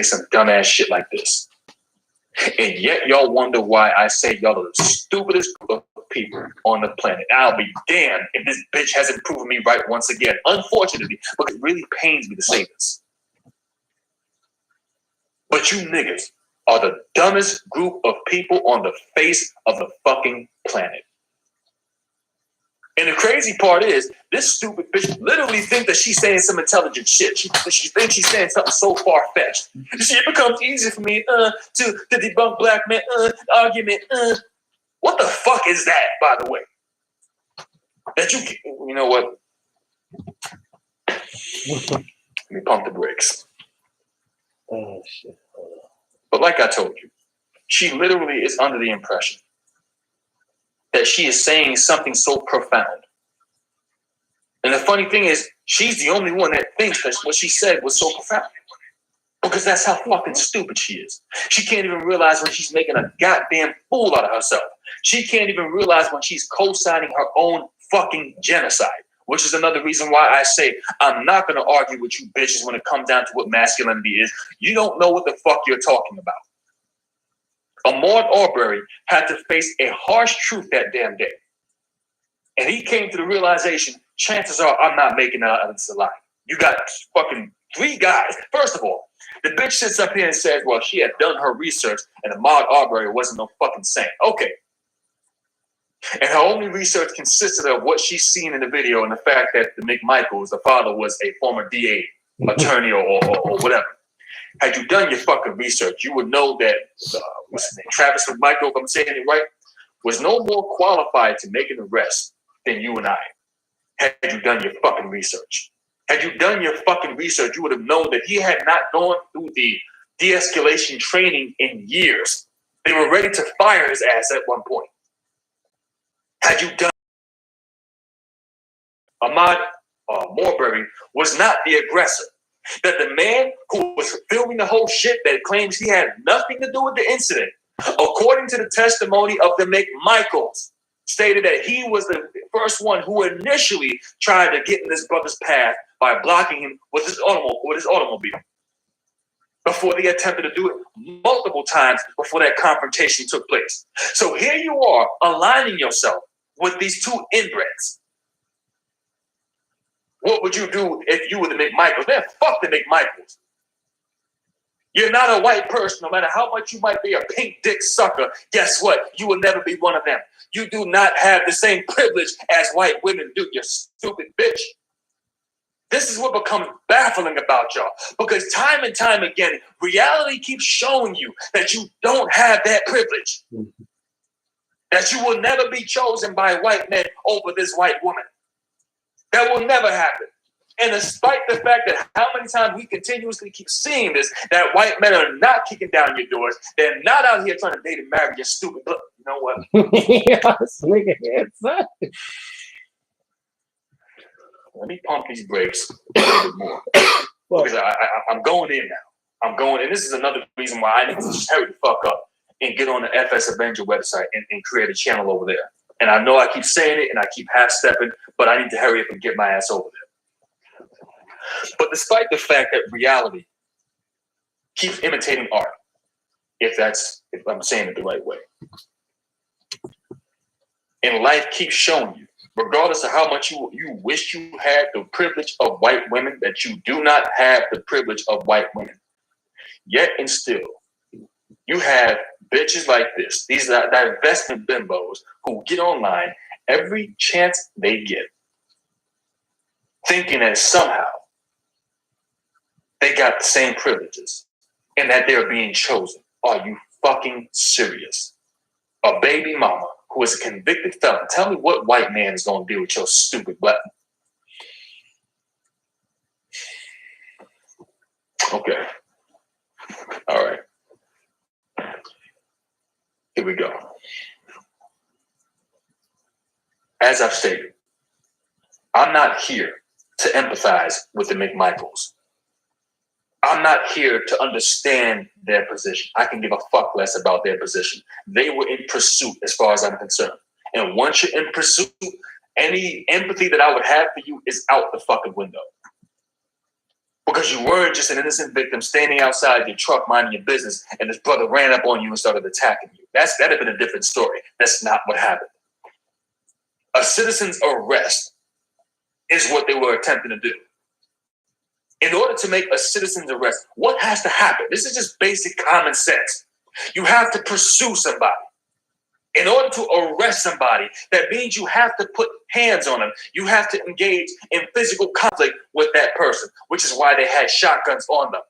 some dumbass shit like this. And yet y'all wonder why I say y'all are the stupidest group of people on the planet. I'll be damned if this bitch hasn't proven me right once again. Unfortunately, because it really pains me to say this. But you niggas are the dumbest group of people on the face of the fucking planet. And the crazy part is, this stupid bitch literally thinks that she's saying some intelligent shit. She thinks she's saying something so far-fetched. It becomes easier for me to debunk black men argument. What the fuck is that, by the way? That you know what? Let me pump the brakes. Oh, shit. But like I told you, she literally is under the impression that she is saying something so profound. And the funny thing is, she's the only one that thinks that what she said was so profound. Because that's how fucking stupid she is. She can't even realize when she's making a goddamn fool out of herself. She can't even realize when she's co-signing her own fucking genocide. Which is another reason why I say I'm not going to argue with you bitches when it comes down to what masculinity is. You don't know what the fuck you're talking about. Ahmaud Arbery had to face a harsh truth that damn day. And he came to the realization, chances are I'm not making it out of this alive. You got fucking 3 guys. First of all, the bitch sits up here and says, well, she had done her research and Ahmaud Arbery wasn't no fucking saint. Okay. And her only research consisted of what she's seen in the video and the fact that the McMichaels, the father, was a former DA, attorney, or whatever. Had you done your fucking research, you would know that, what's his name, Travis McMichael, if I'm saying it right, was no more qualified to make an arrest than you and I. Had you done your fucking research. Had you done your fucking research, you would have known that he had not gone through the de-escalation training in years. They were ready to fire his ass at one point. Had you done, Ahmaud Arbery was not the aggressor. That the man who was filming the whole shit that claims he had nothing to do with the incident, according to the testimony of the McMichaels, stated that he was the first one who initially tried to get in this brother's path by blocking him with his automobile. Before they attempted to do it multiple times before that confrontation took place. So here you are aligning yourself with these 2 inbreds. What would you do if you were the McMichaels? Man, fuck the McMichaels. You're not a white person, no matter how much you might be a pink dick sucker. Guess what? You will never be one of them. You do not have the same privilege as white women do, you stupid bitch. This is what becomes baffling about y'all. Because time and time again, reality keeps showing you that you don't have that privilege. That you will never be chosen by white men over this white woman. That will never happen. And despite the fact that how many times we continuously keep seeing this, that white men are not kicking down your doors. They're not out here trying to date and marry your stupid. Look, you know what? Let me pump these brakes a little bit more. Because I'm going in now. I'm going, and this is another reason why I need to just hurry the fuck up and get on the FS Avenger website and create a channel over there. And I know I keep saying it and I keep half-stepping, but I need to hurry up and get my ass over there. But despite the fact that reality keeps imitating art, if I'm saying it the right way, and life keeps showing you, regardless of how much you wish you had the privilege of white women, that you do not have the privilege of white women. Yet and still, you have bitches like this. These are divestment bimbos who get online every chance they get, thinking that somehow they got the same privileges and that they're being chosen. Are you fucking serious? A baby mama who is a convicted felon. Tell me what white man is going to deal with your stupid black. Okay. All right. Here we go. As I've stated, I'm not here to empathize with the McMichaels. I'm not here to understand their position. I can give a fuck less about their position. They were in pursuit as far as I'm concerned. And once you're in pursuit, any empathy that I would have for you is out the fucking window. Because you weren't just an innocent victim standing outside your truck minding your business and this brother ran up on you and started attacking you. That'd have been a different story. That's not what happened. A citizen's arrest is what they were attempting to do. In order to make a citizen's arrest, what has to happen? This is just basic common sense. You have to pursue somebody. In order to arrest somebody, that means you have to put hands on them. You have to engage in physical conflict with that person, which is why they had shotguns on them.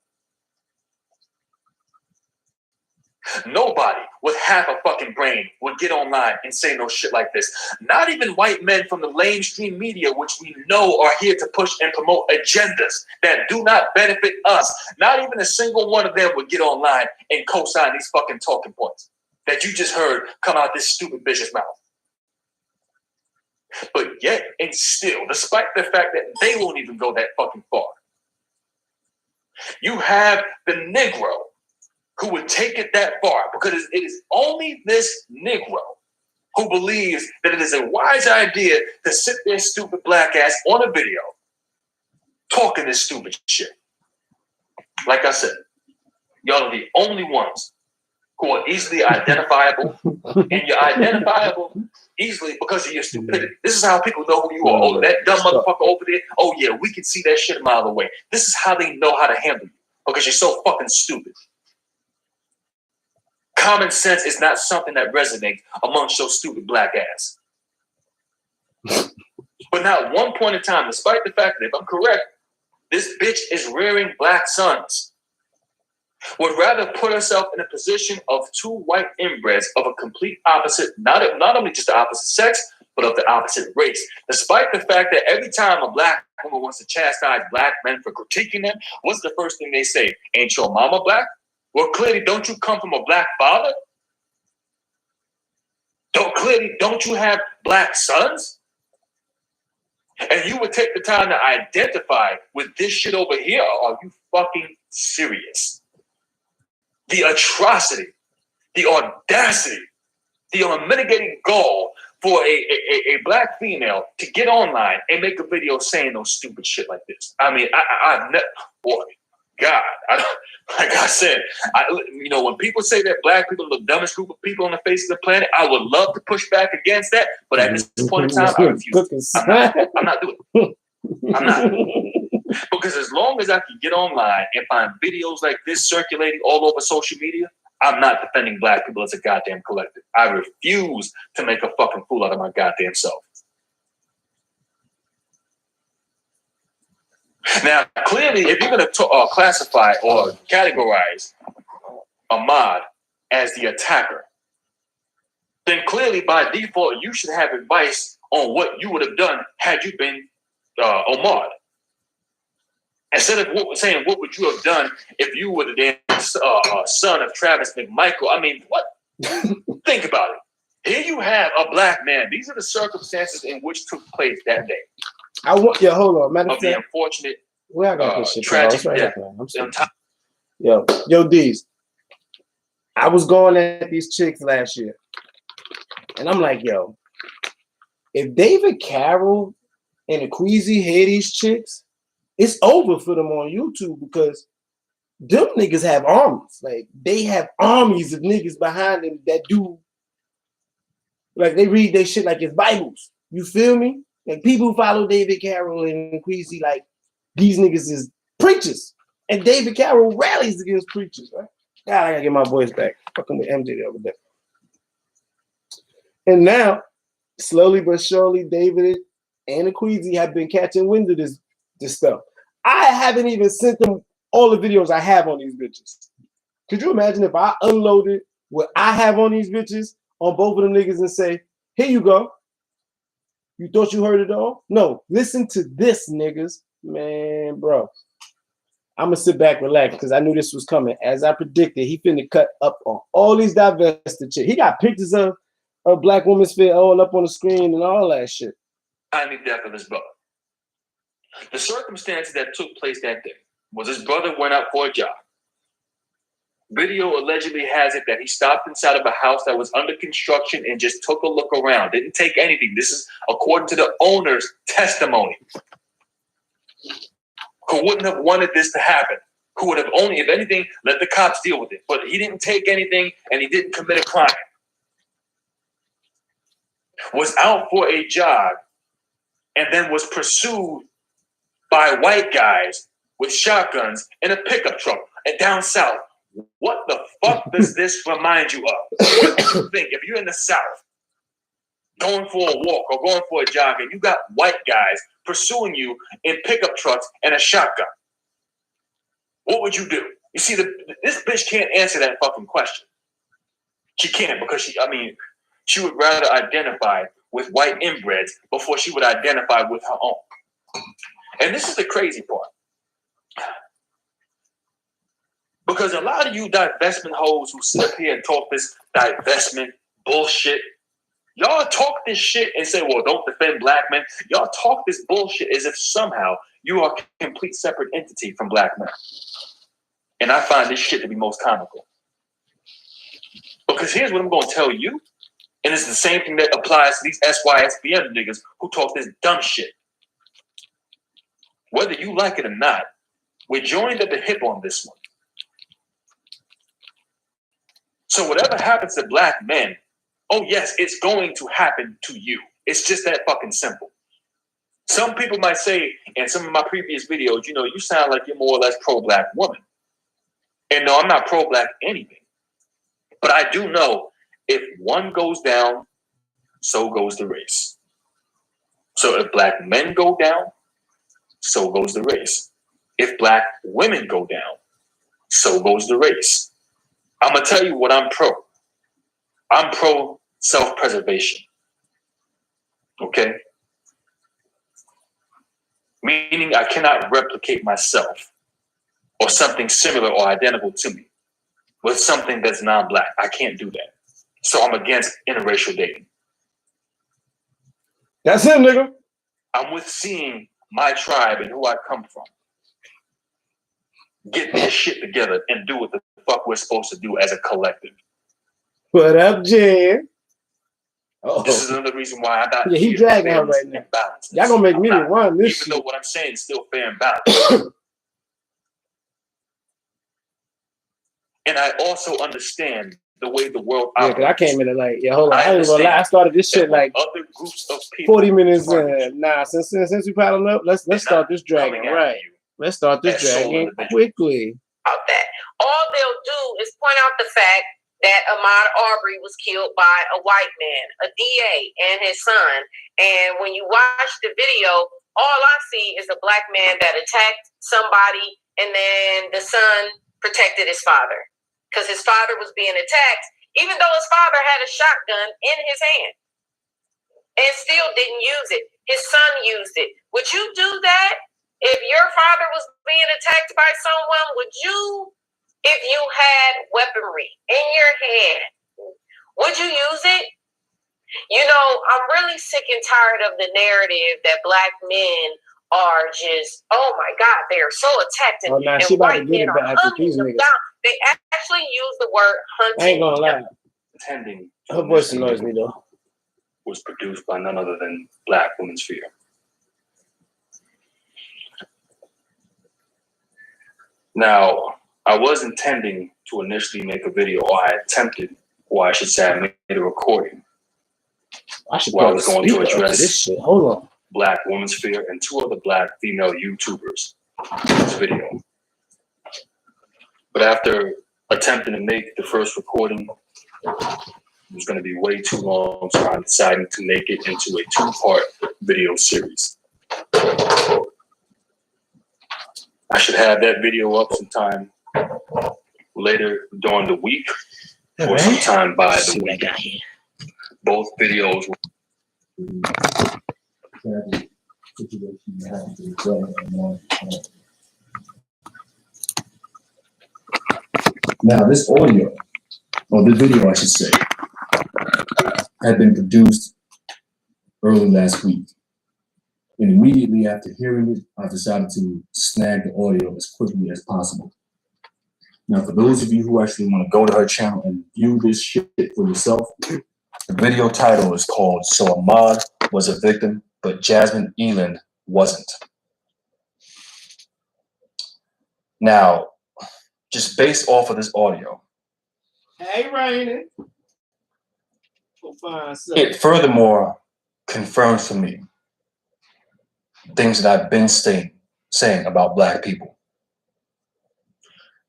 Nobody with half a fucking brain would get online and say no shit like this. Not even white men from the mainstream media, which we know are here to push and promote agendas that do not benefit us. Not even a single one of them would get online and co-sign these fucking talking points that you just heard come out this stupid bitch's mouth. But yet and still, despite the fact that they won't even go that fucking far, you have the Negro who would take it that far, because it is only this Negro who believes that it is a wise idea to sit their stupid black ass on a video talking this stupid shit. Like I said, y'all are the only ones who are easily identifiable, and you're identifiable easily because of your stupidity. This is how people know who you are. Oh, that dumb motherfucker over there. Oh yeah, we can see that shit a mile away. This is how they know how to handle you, because you're so fucking stupid. Common sense is not something that resonates amongst your stupid black ass. But not one point in time, despite the fact that, if I'm correct, this bitch is rearing black sons, would rather put herself in a position of two white inbreds of a complete opposite, not only just the opposite sex, but of the opposite race. Despite the fact that every time a black woman wants to chastise black men for critiquing them, what's the first thing they say? Ain't your mama black? Well, clearly, don't you come from a black father? Don't you have black sons? And you would take the time to identify with this shit over here? Are you fucking serious? The atrocity, the audacity, the unmitigated gall for a black female to get online and make a video saying no stupid shit like this. I mean, I've never, boy, God, like I said, when people say that black people are the dumbest group of people on the face of the planet, I would love to push back against that, but at this point in time, I refuse. I'm not doing it. I'm not. Because as long as I can get online and find videos like this circulating all over social media, I'm not defending black people as a goddamn collective. I refuse to make a fucking fool out of my goddamn self. Now, clearly, if you're going to classify or categorize Ahmaud as the attacker, then clearly, by default, you should have advice on what you would have done had you been Ahmaud. Instead of saying, what would you have done if you were the damn son of Travis McMichael? I mean, what? Think about it. Here you have a black man. These are the circumstances in which took place that day. Hold on. Matter of the unfortunate where I got this shit tragic death. Yo, D's. I was going at these chicks last year, and I'm like, yo, if David Carroll and Akwesi hear these chicks, it's over for them on YouTube, because them niggas have armies. Like, they have armies of niggas behind them that do, like, they read their shit like it's Bibles. You feel me? Like, people who follow David Carroll and Akwesi, like, these niggas is preachers. And David Carroll rallies against preachers, right? God, I gotta get my voice back. Fucking with MJ the other day. And now, slowly but surely, David and Akwesi have been catching wind of this stuff. I haven't even sent them all the videos I have on these bitches. Could you imagine if I unloaded what I have on these bitches on both of them niggas and say, here you go. You thought you heard it all? No, listen to this, niggas. Man, bro. I'm gonna sit back, relax, because I knew this was coming. As I predicted, he finna cut up on all these divested shit. He got pictures of black women's fit all up on the screen and all that shit. I need death of his brother. The circumstances that took place that day was his brother went out for a job. Video allegedly has it that he stopped inside of a house that was under construction and just took a look around. Didn't take anything. This is according to the owner's testimony. who wouldn't have wanted this to happen, who would have only, if anything, let the cops deal with it. But he didn't take anything and he didn't commit a crime. Was out for a jog and then was pursued by white guys with shotguns in a pickup truck and down south. What the fuck does this remind you of? What do you think if you're in the South going for a walk or going for a jog and you got white guys pursuing you in pickup trucks and a shotgun? What would you do? You see, this bitch can't answer that fucking question. She can't because she would rather identify with white inbreds before she would identify with her own. And this is the crazy part. Because a lot of you divestment hoes who sit up here and talk this divestment bullshit, y'all talk this shit and say, well, don't defend black men. Y'all talk this bullshit as if somehow you are a complete separate entity from black men. And I find this shit to be most comical. Because here's what I'm going to tell you. And it's the same thing that applies to these SYSBM niggas who talk this dumb shit. Whether you like it or not, we're joined at the hip on this one. So whatever happens to black men, oh yes, it's going to happen to you. It's just that fucking simple. Some people might say in some of my previous videos, you sound like you're more or less pro-black woman. And no, I'm not pro-black anything. But I do know if one goes down, so goes the race. So if black men go down, so goes the race. If black women go down, so goes the race. I'm going to tell you what I'm pro. I'm pro self-preservation. Okay? Meaning I cannot replicate myself or something similar or identical to me with something that's non-black. I can't do that. So I'm against interracial dating. That's it, nigga. I'm with seeing my tribe and who I come from get this shit together and do what the fuck we're supposed to do as a collective. What up, Jen? Oh, this is another reason why I'm not. Yeah, he dragging her right now. Y'all gonna make me run this shit. Even though what I'm saying is still fair and balanced. And I also understand the way the world operates. Yeah, because I came in like, hold on, I ain't gonna lie. I started this shit like other groups of people 40 minutes in. Nah, since we paddling up, let's start this dragging, right? Let's start this dragging quickly. About that. All they'll do is point out the fact that Ahmaud Arbery was killed by a white man, a DA, and his son. And when you watch the video, all I see is a black man that attacked somebody, and then the son protected his father because his father was being attacked, even though his father had a shotgun in his hand and still didn't use it. His son used it. Would you do that? If your father was being attacked by someone, would you, if you had weaponry in your hand, would you use it? I'm really sick and tired of the narrative that black men are just, oh my God, they are so attacked and, and white men are hunting them down. They actually use the word hunting. I ain't gonna lie. Pretending. Her voice annoys me though. Was produced by none other than Black Women's Fear. Now, I was intending to initially make a video, or I attempted, or I should say I made a recording. I should where I was going to address this shit. Hold on. Black Women's Fear and two other Black female YouTubers in this video. But after attempting to make the first recording, it was going to be way too long, so I decided to make it into a two-part video series. I should have that video up sometime later during the week or sometime by the weekend. Both videos Now, this audio, or the video, I should say, had been produced early last week. And immediately after hearing it, I decided to snag the audio as quickly as possible. Now, for those of you who actually want to go to her channel and view this shit for yourself, the video title is called So Ahmaud Was a Victim, but Jasmine Eland Wasn't. Now, just based off of this audio, Hey, Rainy. it furthermore confirms for me things that I've been saying about Black people.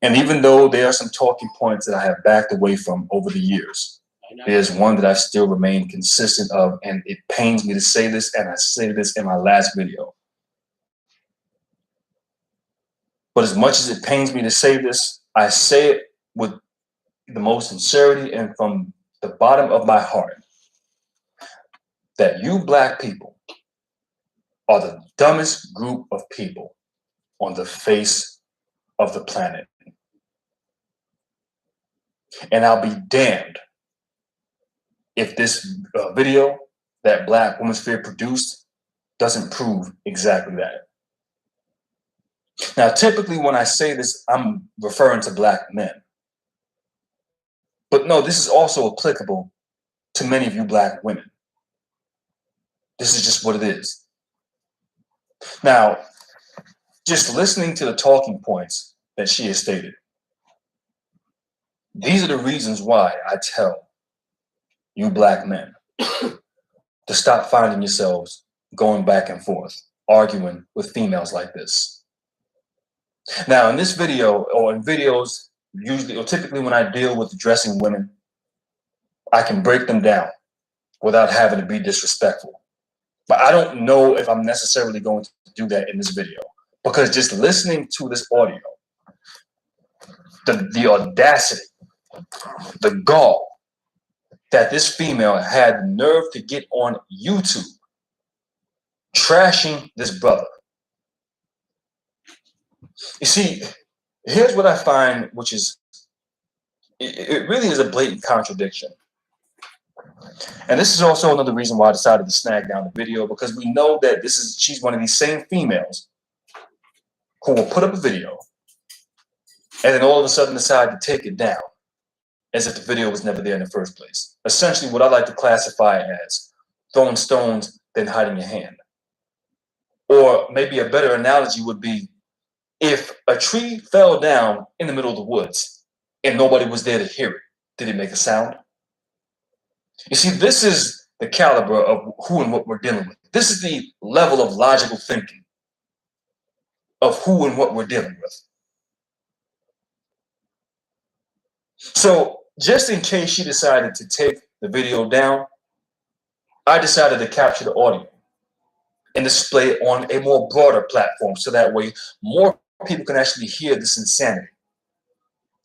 And even though there are some talking points that I have backed away from over the years, there's one that I still remain consistent of, and it pains me to say this, and I say this in my last video. But as much as it pains me to say this, I say it with the most sincerity and from the bottom of my heart, that you Black people are the dumbest group of people on the face of the planet. And I'll be damned if this video that Black Womensphere produced doesn't prove exactly that. Now, typically when I say this, I'm referring to Black men. But no, this is also applicable to many of you Black women. This is just what it is. Now, just listening to the talking points that she has stated, these are the reasons why I tell you Black men to stop finding yourselves going back and forth, arguing with females like this. Now, in this video, or in videos, usually or typically when I deal with addressing women, I can break them down without having to be disrespectful. But I don't know if I'm necessarily going to do that in this video, because just listening to this audio, the audacity, the gall that this female had the nerve to get on YouTube trashing this brother. You see, here's what I find, which is, it really is a blatant contradiction. And this is also another reason why I decided to snag down the video, because we know that she's one of these same females who will put up a video and then all of a sudden decide to take it down as if the video was never there in the first place. Essentially what I like to classify as throwing stones, then hiding your hand. Or maybe a better analogy would be, if a tree fell down in the middle of the woods and nobody was there to hear it, did it make a sound? You see, this is the caliber of who and what we're dealing with. This is the level of logical thinking of who and what we're dealing with. So just in case she decided to take the video down, I decided to capture the audio and display it on a more broader platform, so that way more people can actually hear this insanity.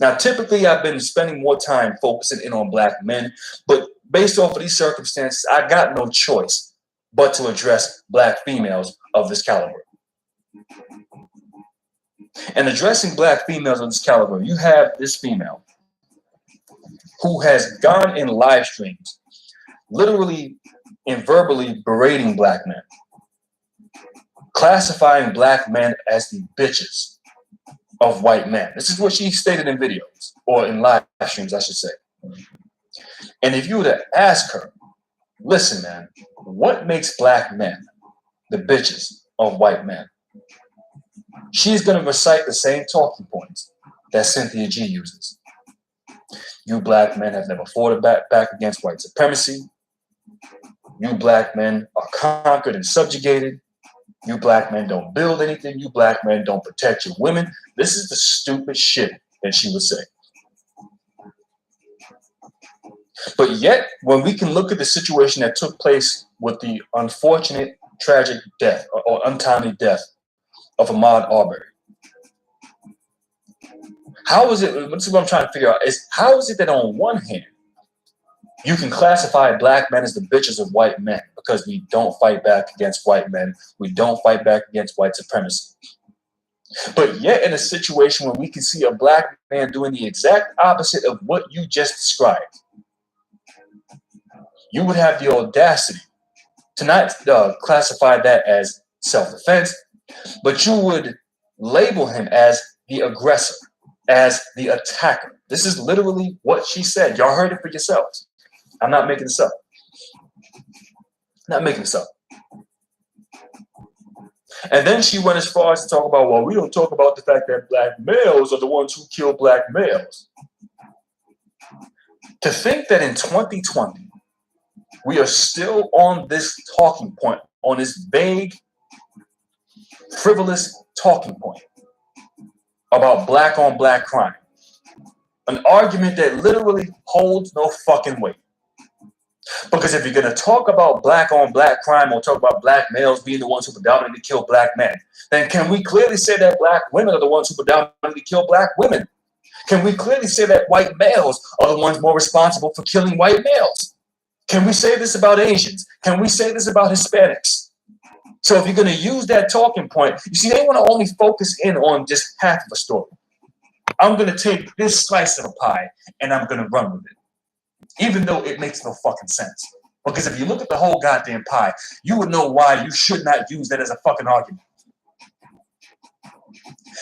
Now, typically I've been spending more time focusing in on Black men, but based off of these circumstances, I got no choice but to address Black females of this caliber. And addressing Black females of this caliber, you have this female who has gone in live streams, literally and verbally berating Black men, classifying Black men as the bitches of white men. This is what she stated in videos, or in live streams, I should say. And if you were to ask her, listen, man, what makes Black men the bitches of white men? She's going to recite the same talking points that Cynthia G uses. You Black men have never fought back against white supremacy. You Black men are conquered and subjugated. You Black men don't build anything. You Black men don't protect your women. This is the stupid shit that she would say. But yet, when we can look at the situation that took place with the unfortunate, tragic death or untimely death of Ahmaud Arbery, how is it, this is what I'm trying to figure out, is how is it that on one hand, you can classify Black men as the bitches of white men because we don't fight back against white men, we don't fight back against white supremacy. But yet in a situation where we can see a Black man doing the exact opposite of what you just described, you would have the audacity to not classify that as self-defense, but you would label him as the aggressor, as the attacker. This is literally what she said. Y'all heard it for yourselves. I'm not making this up. Not making this up. And then she went as far as to talk about, well, we don't talk about the fact that black males are the ones who kill black males. To think that in 2020, we are still on this talking point, on this vague, frivolous talking point about black on black crime. An argument that literally holds no fucking weight. Because if you're going to talk about black on black crime or talk about black males being the ones who predominantly kill black men, then can we clearly say that black women are the ones who predominantly kill black women? Can we clearly say that white males are the ones more responsible for killing white males? Can we say this about Asians? Can we say this about Hispanics? So if you're going to use that talking point, you see, they want to only focus in on just half of a story. I'm going to take this slice of a pie and I'm going to run with it. Even though it makes no fucking sense. Because if you look at the whole goddamn pie, you would know why you should not use that as a fucking argument.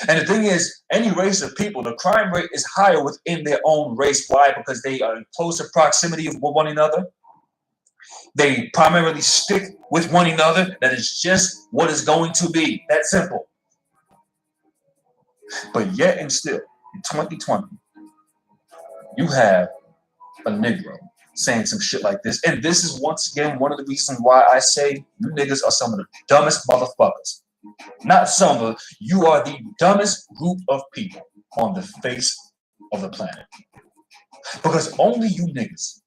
And the thing is, any race of people, the crime rate is higher within their own race. Why? Because they are in closer proximity with one another. They primarily stick with one another. That is just what it's going to be. That simple. But yet and still, in 2020, you have a Negro saying some shit like this. And this is once again one of the reasons why I say you niggas are some of the dumbest motherfuckers. Not some of, you are the dumbest group of people on the face of the planet. Because only you niggas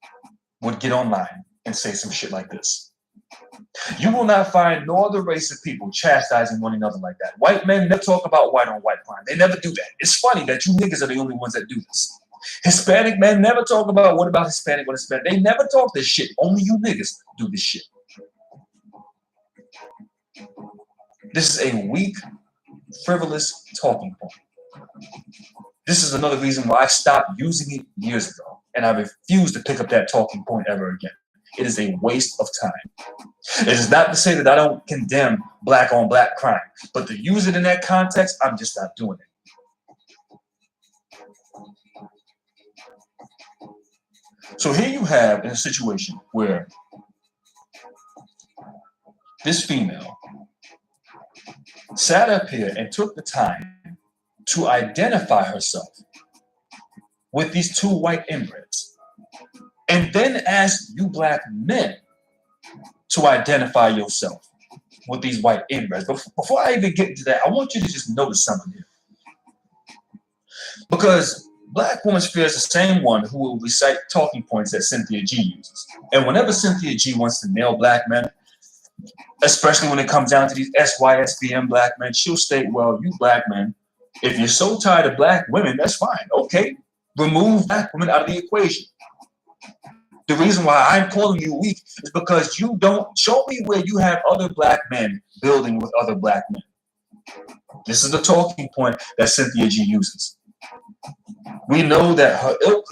would get online and say some shit like this. You will not find no other race of people chastising one another like that. White men never talk about white on white crime. They never do that. It's funny that you niggas are the only ones that do this. Hispanic men never talk about what about Hispanic, what Hispanic. They never talk this shit. Only you niggas do this shit. This is a weak, frivolous talking point. This is another reason why I stopped using it years ago, and I refuse to pick up that talking point ever again. It is a waste of time. It is not to say that I don't condemn black on black crime, but to use it in that context, I'm just not doing it. So here you have in a situation where this female sat up here and took the time to identify herself with these two white inbreds, and then asked you black men to identify yourself with these white inbreds. But before I even get into that, I want you to just notice something here. Because Black Woman Sphere is the same one who will recite talking points that Cynthia G uses. And whenever Cynthia G wants to nail black men, especially when it comes down to these SYSBM black men, she'll state, well, you black men, if you're so tired of black women, that's fine. Okay, remove black women out of the equation. The reason why I'm calling you weak is because you don't show me where you have other black men building with other black men. This is the talking point that Cynthia G uses. We know that her ilk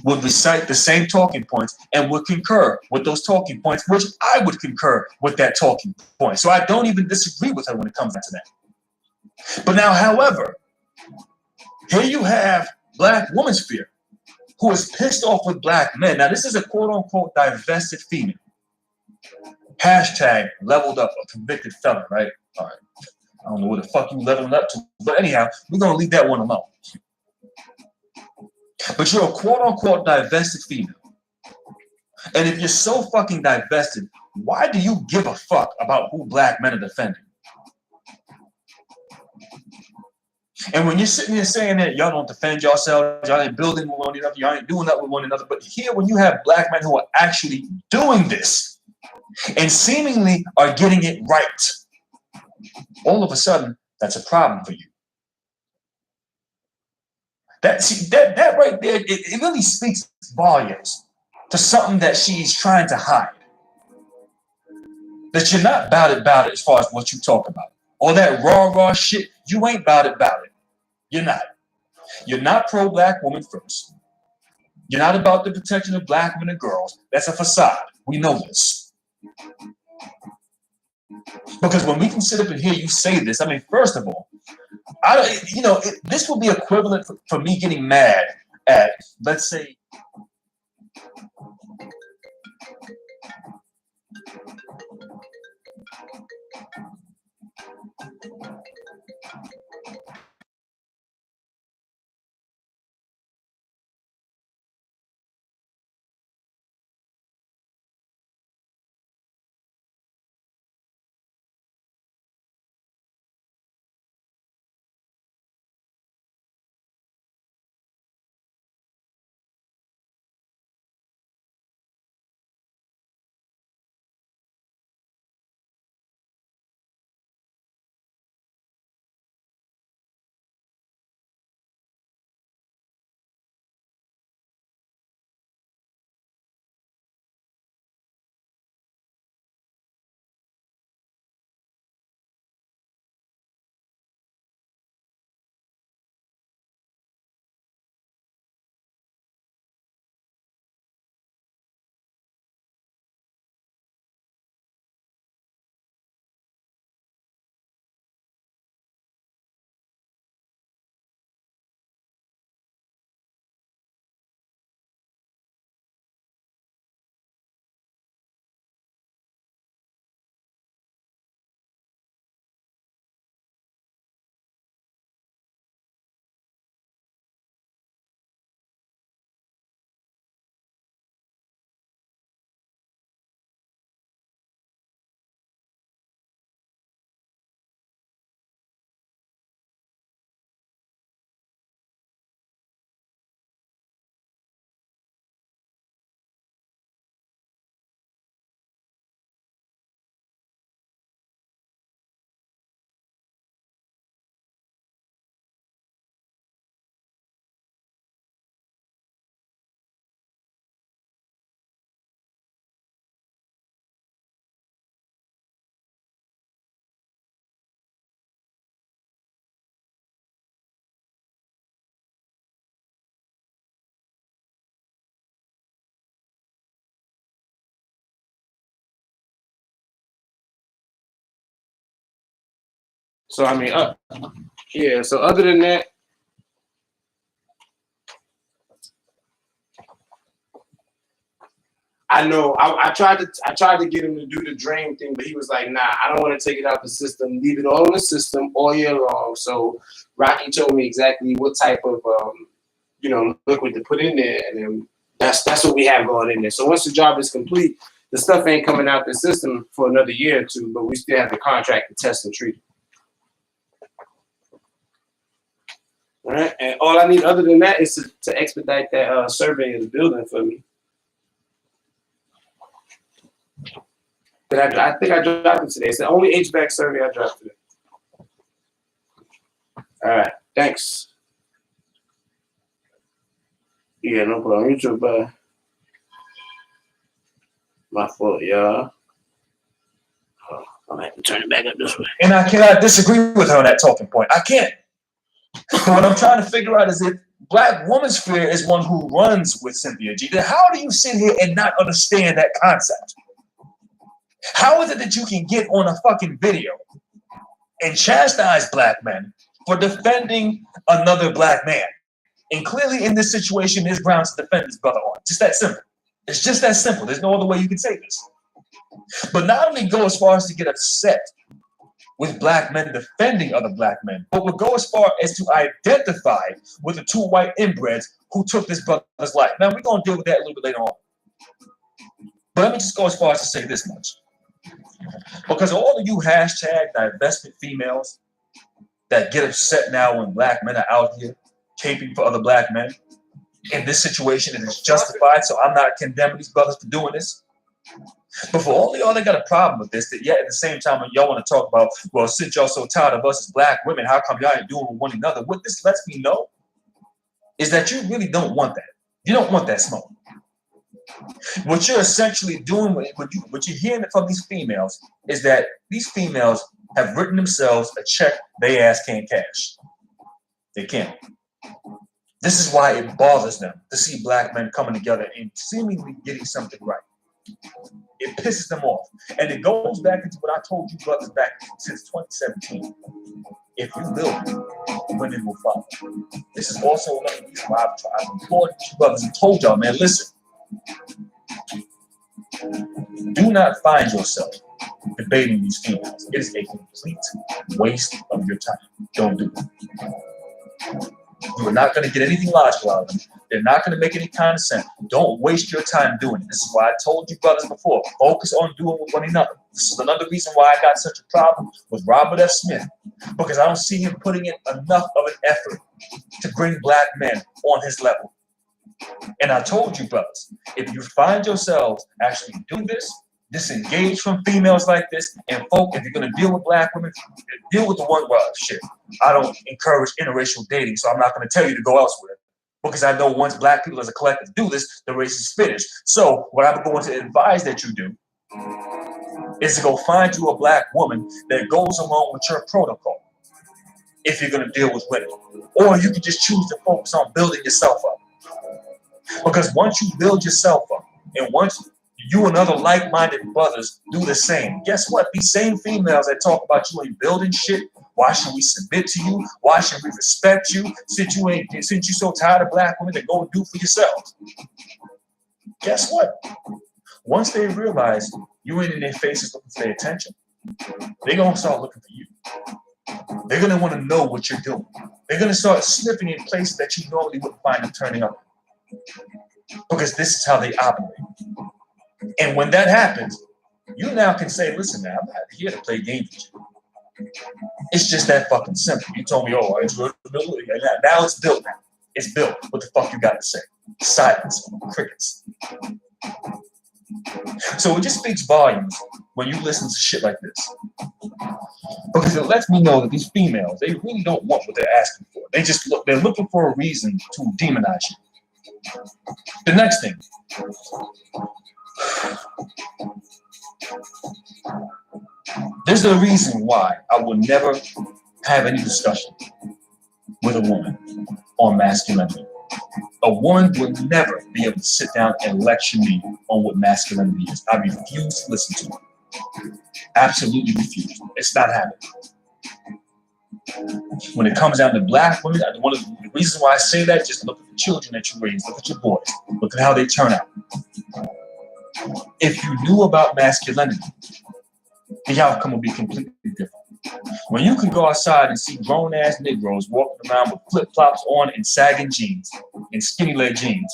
would recite the same talking points and would concur with those talking points, which I would concur with that talking point. So I don't even disagree with her when it comes down to that. But now, however, here you have Black Woman Sphere, who is pissed off with black men. Now, this is a quote-unquote divested female. Hashtag leveled up, a convicted felon, right? All right. I don't know what the fuck you leveling up to, but anyhow, we're going to leave that one alone. But you're a quote-unquote divested female. And if you're so fucking divested, why do you give a fuck about who black men are defending? And when you're sitting there saying that y'all don't defend yourselves, y'all ain't building with one another, y'all ain't doing that with one another, but here when you have black men who are actually doing this and seemingly are getting it right, all of a sudden, that's a problem for you. That right there, it really speaks volumes to something that she's trying to hide. That you're not about it as far as what you talk about. All that raw shit, you ain't about it. You're not. You're not pro-black woman first. You're not about the protection of black women and girls. That's a facade. We know this. Because when we can sit up and hear you say this, I mean, first of all, this will be equivalent for me getting mad at, let's say, So I mean, yeah. So other than that, I know I tried to get him to do the drain thing, but he was like, nah, I don't want to take it out the system. Leave it all in the system all year long. So Rocky told me exactly what type of liquid to put in there, and then that's what we have going in there. So once the job is complete, the stuff ain't coming out the system for another year or two, but we still have the contract to test and treat it. All right, and all I need other than that is to expedite that survey of the building for me. I think I dropped it today. It's the only HVAC survey I dropped today. All right, thanks. Yeah, no problem. You too, bye. My fault, y'all. Oh, I'm gonna have to turn it back up this way. And I cannot disagree with her on that talking point. I can't. What I'm trying to figure out is if Black Woman Sphere is one who runs with Cynthia G, then how do you sit here and not understand that concept? How is it that you can get on a fucking video and chastise Black men for defending another Black man? And clearly in this situation, there's grounds to defend this brother on. Just that simple. It's just that simple. There's no other way you can say this. But not only go as far as to get upset with Black men defending other Black men, but would go as far as to identify with the two white inbreds who took this brother's life. Now, we're going to deal with that a little bit later on. But let me just go as far as to say this much. Because all of you hashtag divestment females that get upset now when Black men are out here caping for other Black men, in this situation, it is justified, so I'm not condemning these brothers for doing this. But for all of y'all that got a problem with this, that yet at the same time, when y'all want to talk about, well, since y'all so tired of us as Black women, how come y'all ain't doing with one another? What this lets me know is that you really don't want that. You don't want that smoke. What you're essentially doing, what you're hearing from these females is that these females have written themselves a check they ass can't cash. They can't. This is why it bothers them to see Black men coming together and seemingly getting something right. It pisses them off. And it goes back into what I told you brothers back since 2017. If you build, women will follow. This is also another reason why I've implored you brothers and told y'all, man, listen. Do not find yourself debating these females. It is a complete waste of your time. Don't do it. You are not going to get anything logical out of them. They're not going to make any kind of sense. Don't waste your time doing it. This is why I told you brothers before, focus on doing with one another. This is another reason why I got such a problem with Robert F. Smith, because I don't see him putting in enough of an effort to bring black men on his level. And I told you brothers, if you find yourselves actually doing this, disengage from females like this, and folk, if you're going to deal with black women, deal with the one, well, shit, I don't encourage interracial dating, so I'm not going to tell you to go elsewhere, because I know once black people as a collective do this, the race is finished. So what I'm going to advise that you do is to go find you a black woman that goes along with your protocol if you're going to deal with women. Or you can just choose to focus on building yourself up. Because once you build yourself up, and once you and other like-minded brothers do the same, guess what? These same females that talk about you ain't building shit. Why should we submit to you? Why should we respect you? Since you're so tired of black women, then go and do for yourselves. Guess what? Once they realize you ain't in their faces looking for their attention, they're gonna start looking for you. They're gonna want to know what you're doing. They're gonna start sniffing in places that you normally wouldn't find them turning up. Because this is how they operate. And when that happens, you now can say, listen, man, I'm not here to play games with you. It's just that fucking simple. You told me, oh, it's good. Now it's built now. It's built. What the fuck you got to say? Silence. Crickets. So it just speaks volumes when you listen to shit like this. Because it lets me know that these females, they really don't want what they're asking for. They're looking for a reason to demonize you. The next thing. There's a reason why I will never have any discussion with a woman on masculinity. A woman will never be able to sit down and lecture me on what masculinity is. I refuse to listen to it. Absolutely refuse. It's not happening. When it comes down to black women, one of the reasons why I say that, just look at the children that you raise, look at your boys, look at how they turn out. If you knew about masculinity, the outcome would be completely different. When you can go outside and see grown-ass Negroes walking around with flip-flops on and sagging jeans and skinny leg jeans,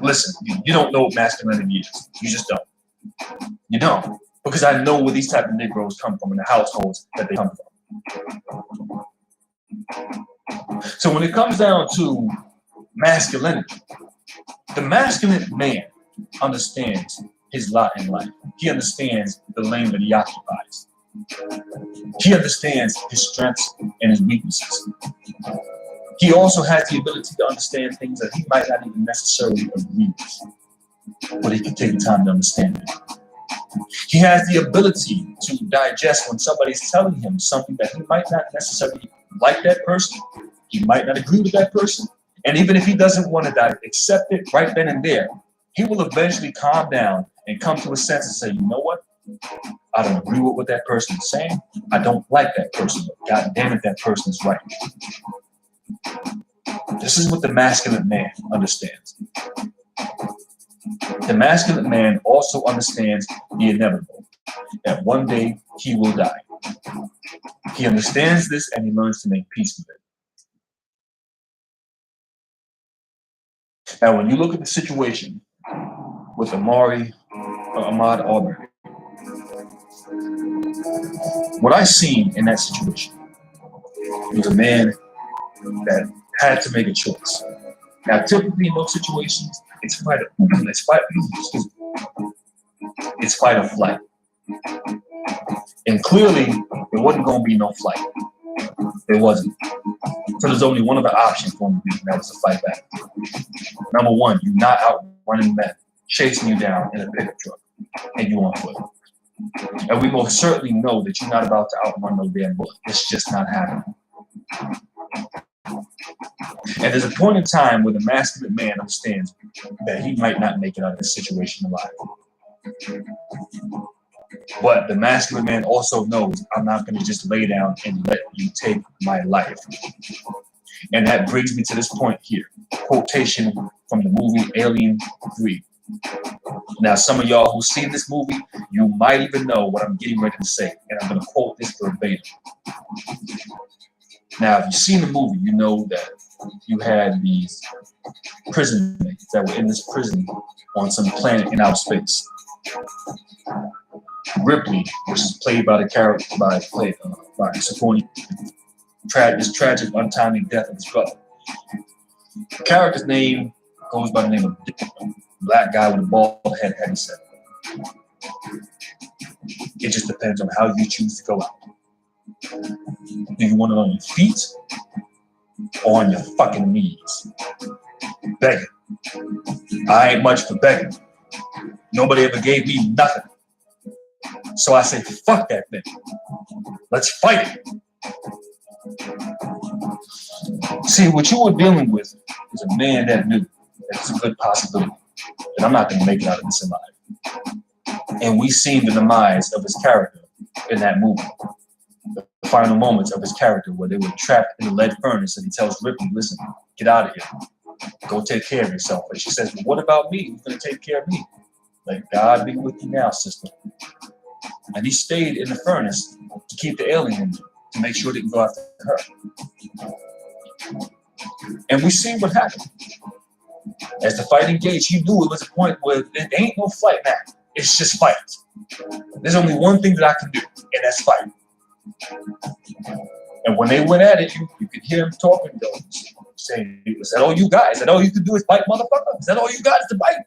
listen, you don't know what masculinity is. You just don't. You don't. Because I know where these type of Negroes come from in the households that they come from. So when it comes down to masculinity, the masculine man understands his lot in life. He understands the lane that he occupies. He understands his strengths and his weaknesses. He also has the ability to understand things that he might not even necessarily agree with, but he can take the time to understand it. He has the ability to digest when somebody's telling him something that he might not necessarily like that person. He might not agree with that person. And even if he doesn't want to accept it right then and there, he will eventually calm down and come to a sense and say, you know what? I don't agree with what that person is saying. I don't like that person. But God damn it, that person is right. This is what the masculine man understands. The masculine man also understands the inevitable, that one day he will die. He understands this and he learns to make peace with it. Now, when you look at the situation with Ahmaud Arbery, what I seen in that situation was a man that had to make a choice. Now, typically in those situations, it's fight or flight. And clearly, there wasn't going to be no flight. There wasn't. So there's only one other option for him to do, and that was to fight back. Number one, you're not outrunning men, chasing you down in a pickup truck, and you on foot. And we most certainly know that you're not about to outrun no damn bullet. It's just not happening. And there's a point in time where the masculine man understands that he might not make it out of this situation alive. But the masculine man also knows I'm not going to just lay down and let you take my life. And that brings me to this point here. Quotation from the movie Alien 3, Now, some of y'all who've seen this movie, you might even know what I'm getting ready to say, and I'm going to quote this verbatim. Now, if you've seen the movie, you know that you had these prison mates that were in this prison on some planet in outer space. Ripley, which is played by the character by Sigourney, this tragic, untimely death of his brother. The character's name goes by the name of Dick, black guy with a bald head, heavy set. It just depends on how you choose to go out. Do you want it on your feet or on your fucking knees? Begging. I ain't much for begging. Nobody ever gave me nothing. So I say, fuck that thing. Let's fight it. See, what you were dealing with is a man that knew that it's a good possibility that I'm not going to make it out of this alive. And we seen the demise of his character in that movie. The final moments of his character where they were trapped in the lead furnace and he tells Ripley, listen, get out of here. Go take care of yourself. And she says, well, what about me? Who's going to take care of me? Let God be with you now, sister. And he stayed in the furnace to keep the alien in, to make sure they didn't go after her. And we see what happened. As the fight engaged, he knew it was a point where there ain't no fight now. It's just fight. There's only one thing that I can do, and that's fight. And when they went at it, you could hear him talking, though, saying, is that all you got? Is that all you can do is fight, motherfucker? Is that all you got is to fight?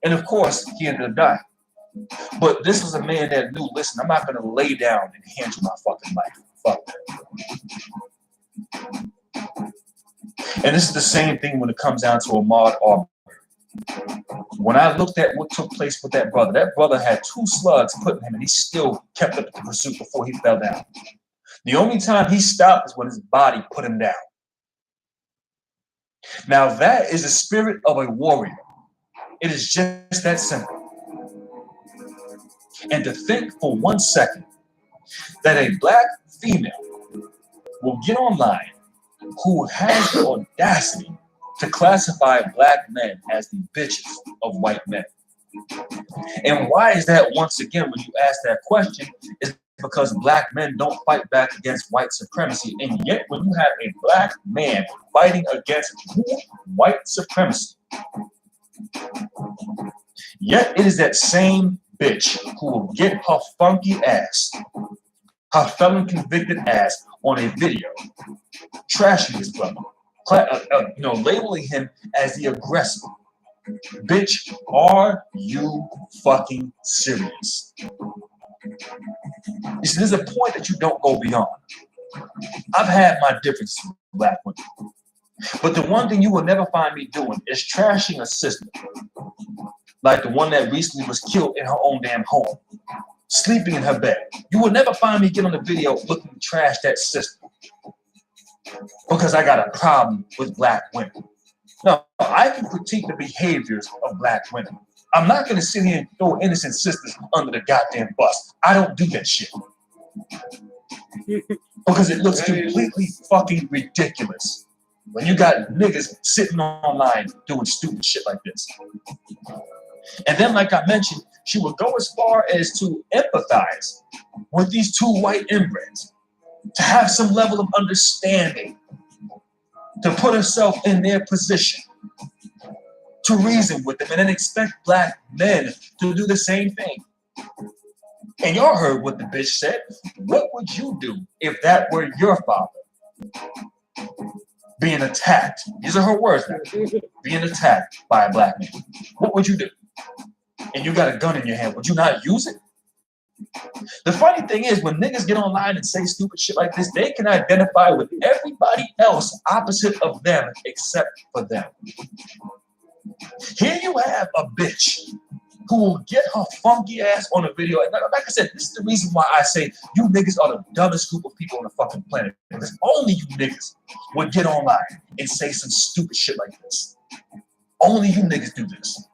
And of course, he ended up dying. But this was a man that knew, listen, I'm not going to lay down and hand you my fucking life. Fuck that. And this is the same thing when it comes down to Ahmaud Arbery. When I looked at what took place with that brother had 2 slugs put in him and he still kept up the pursuit before he fell down. The only time he stopped is when his body put him down. Now that is the spirit of a warrior. It is just that simple. And to think for 1 second that a black female will get online who has the audacity to classify black men as the bitches of white men. And why is that? Once again, when you ask that question, is because black men don't fight back against white supremacy. And yet when you have a black man fighting against white supremacy, yet it is that same bitch who will get her funky ass, her felon convicted ass on a video, trashing his brother, labeling him as the aggressor. Bitch, are you fucking serious? You see, there's a point that you don't go beyond. I've had my differences with black women, but the one thing you will never find me doing is trashing a sister like the one that recently was killed in her own damn home, sleeping in her bed. You will never find me get on the video looking to trash that sister because I got a problem with black women. No, I can critique the behaviors of black women. I'm not going to sit here and throw innocent sisters under the goddamn bus. I don't do that shit. Because it looks completely fucking ridiculous when you got niggas sitting online doing stupid shit like this. And then, like I mentioned, she would go as far as to empathize with these 2 white inbreds, to have some level of understanding, to put herself in their position, to reason with them, and then expect black men to do the same thing. And y'all heard what the bitch said. What would you do if that were your father being attacked? These are her words now. Being attacked by a black man. What would you do? And you got a gun in your hand. Would you not use it? The funny thing is, when niggas get online and say stupid shit like this, they can identify with everybody else opposite of them except for them. Here you have a bitch who will get her funky ass on a video. And like I said, this is the reason why I say you niggas are the dumbest group of people on the fucking planet. Because only you niggas would get online and say some stupid shit like this. Only you niggas do this.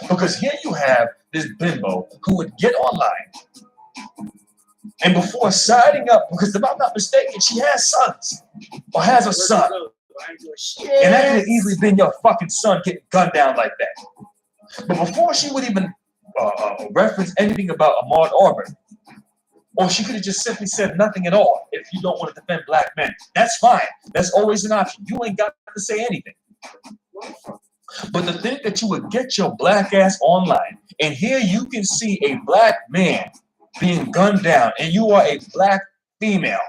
Because here you have this bimbo who would get online and before signing up, because if I'm not mistaken, she has sons or has a son. And that could have easily been your fucking son getting gunned down like that. But before she would even reference anything about Ahmaud Arbery, or she could have just simply said nothing at all if you don't want to defend black men. That's fine. That's always an option. You ain't got to say anything. But the thing that you would get your black ass online, and here you can see a black man being gunned down, and you are a black female,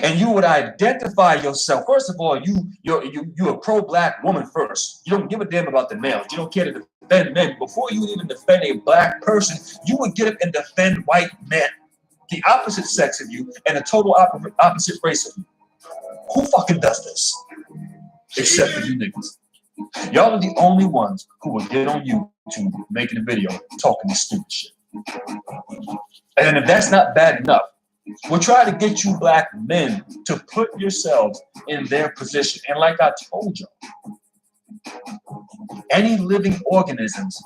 and you would identify yourself. First of all, you're a pro-black woman first. You don't give a damn about the males. You don't care to defend men. Before you would even defend a black person, you would get up and defend white men, the opposite sex of you, and a total opposite race of you. Who fucking does this? Except for you niggas. Y'all are the only ones who will get on YouTube making a video talking this stupid shit. And if that's not bad enough, we'll try to get you black men to put yourselves in their position. And like I told you, any living organism's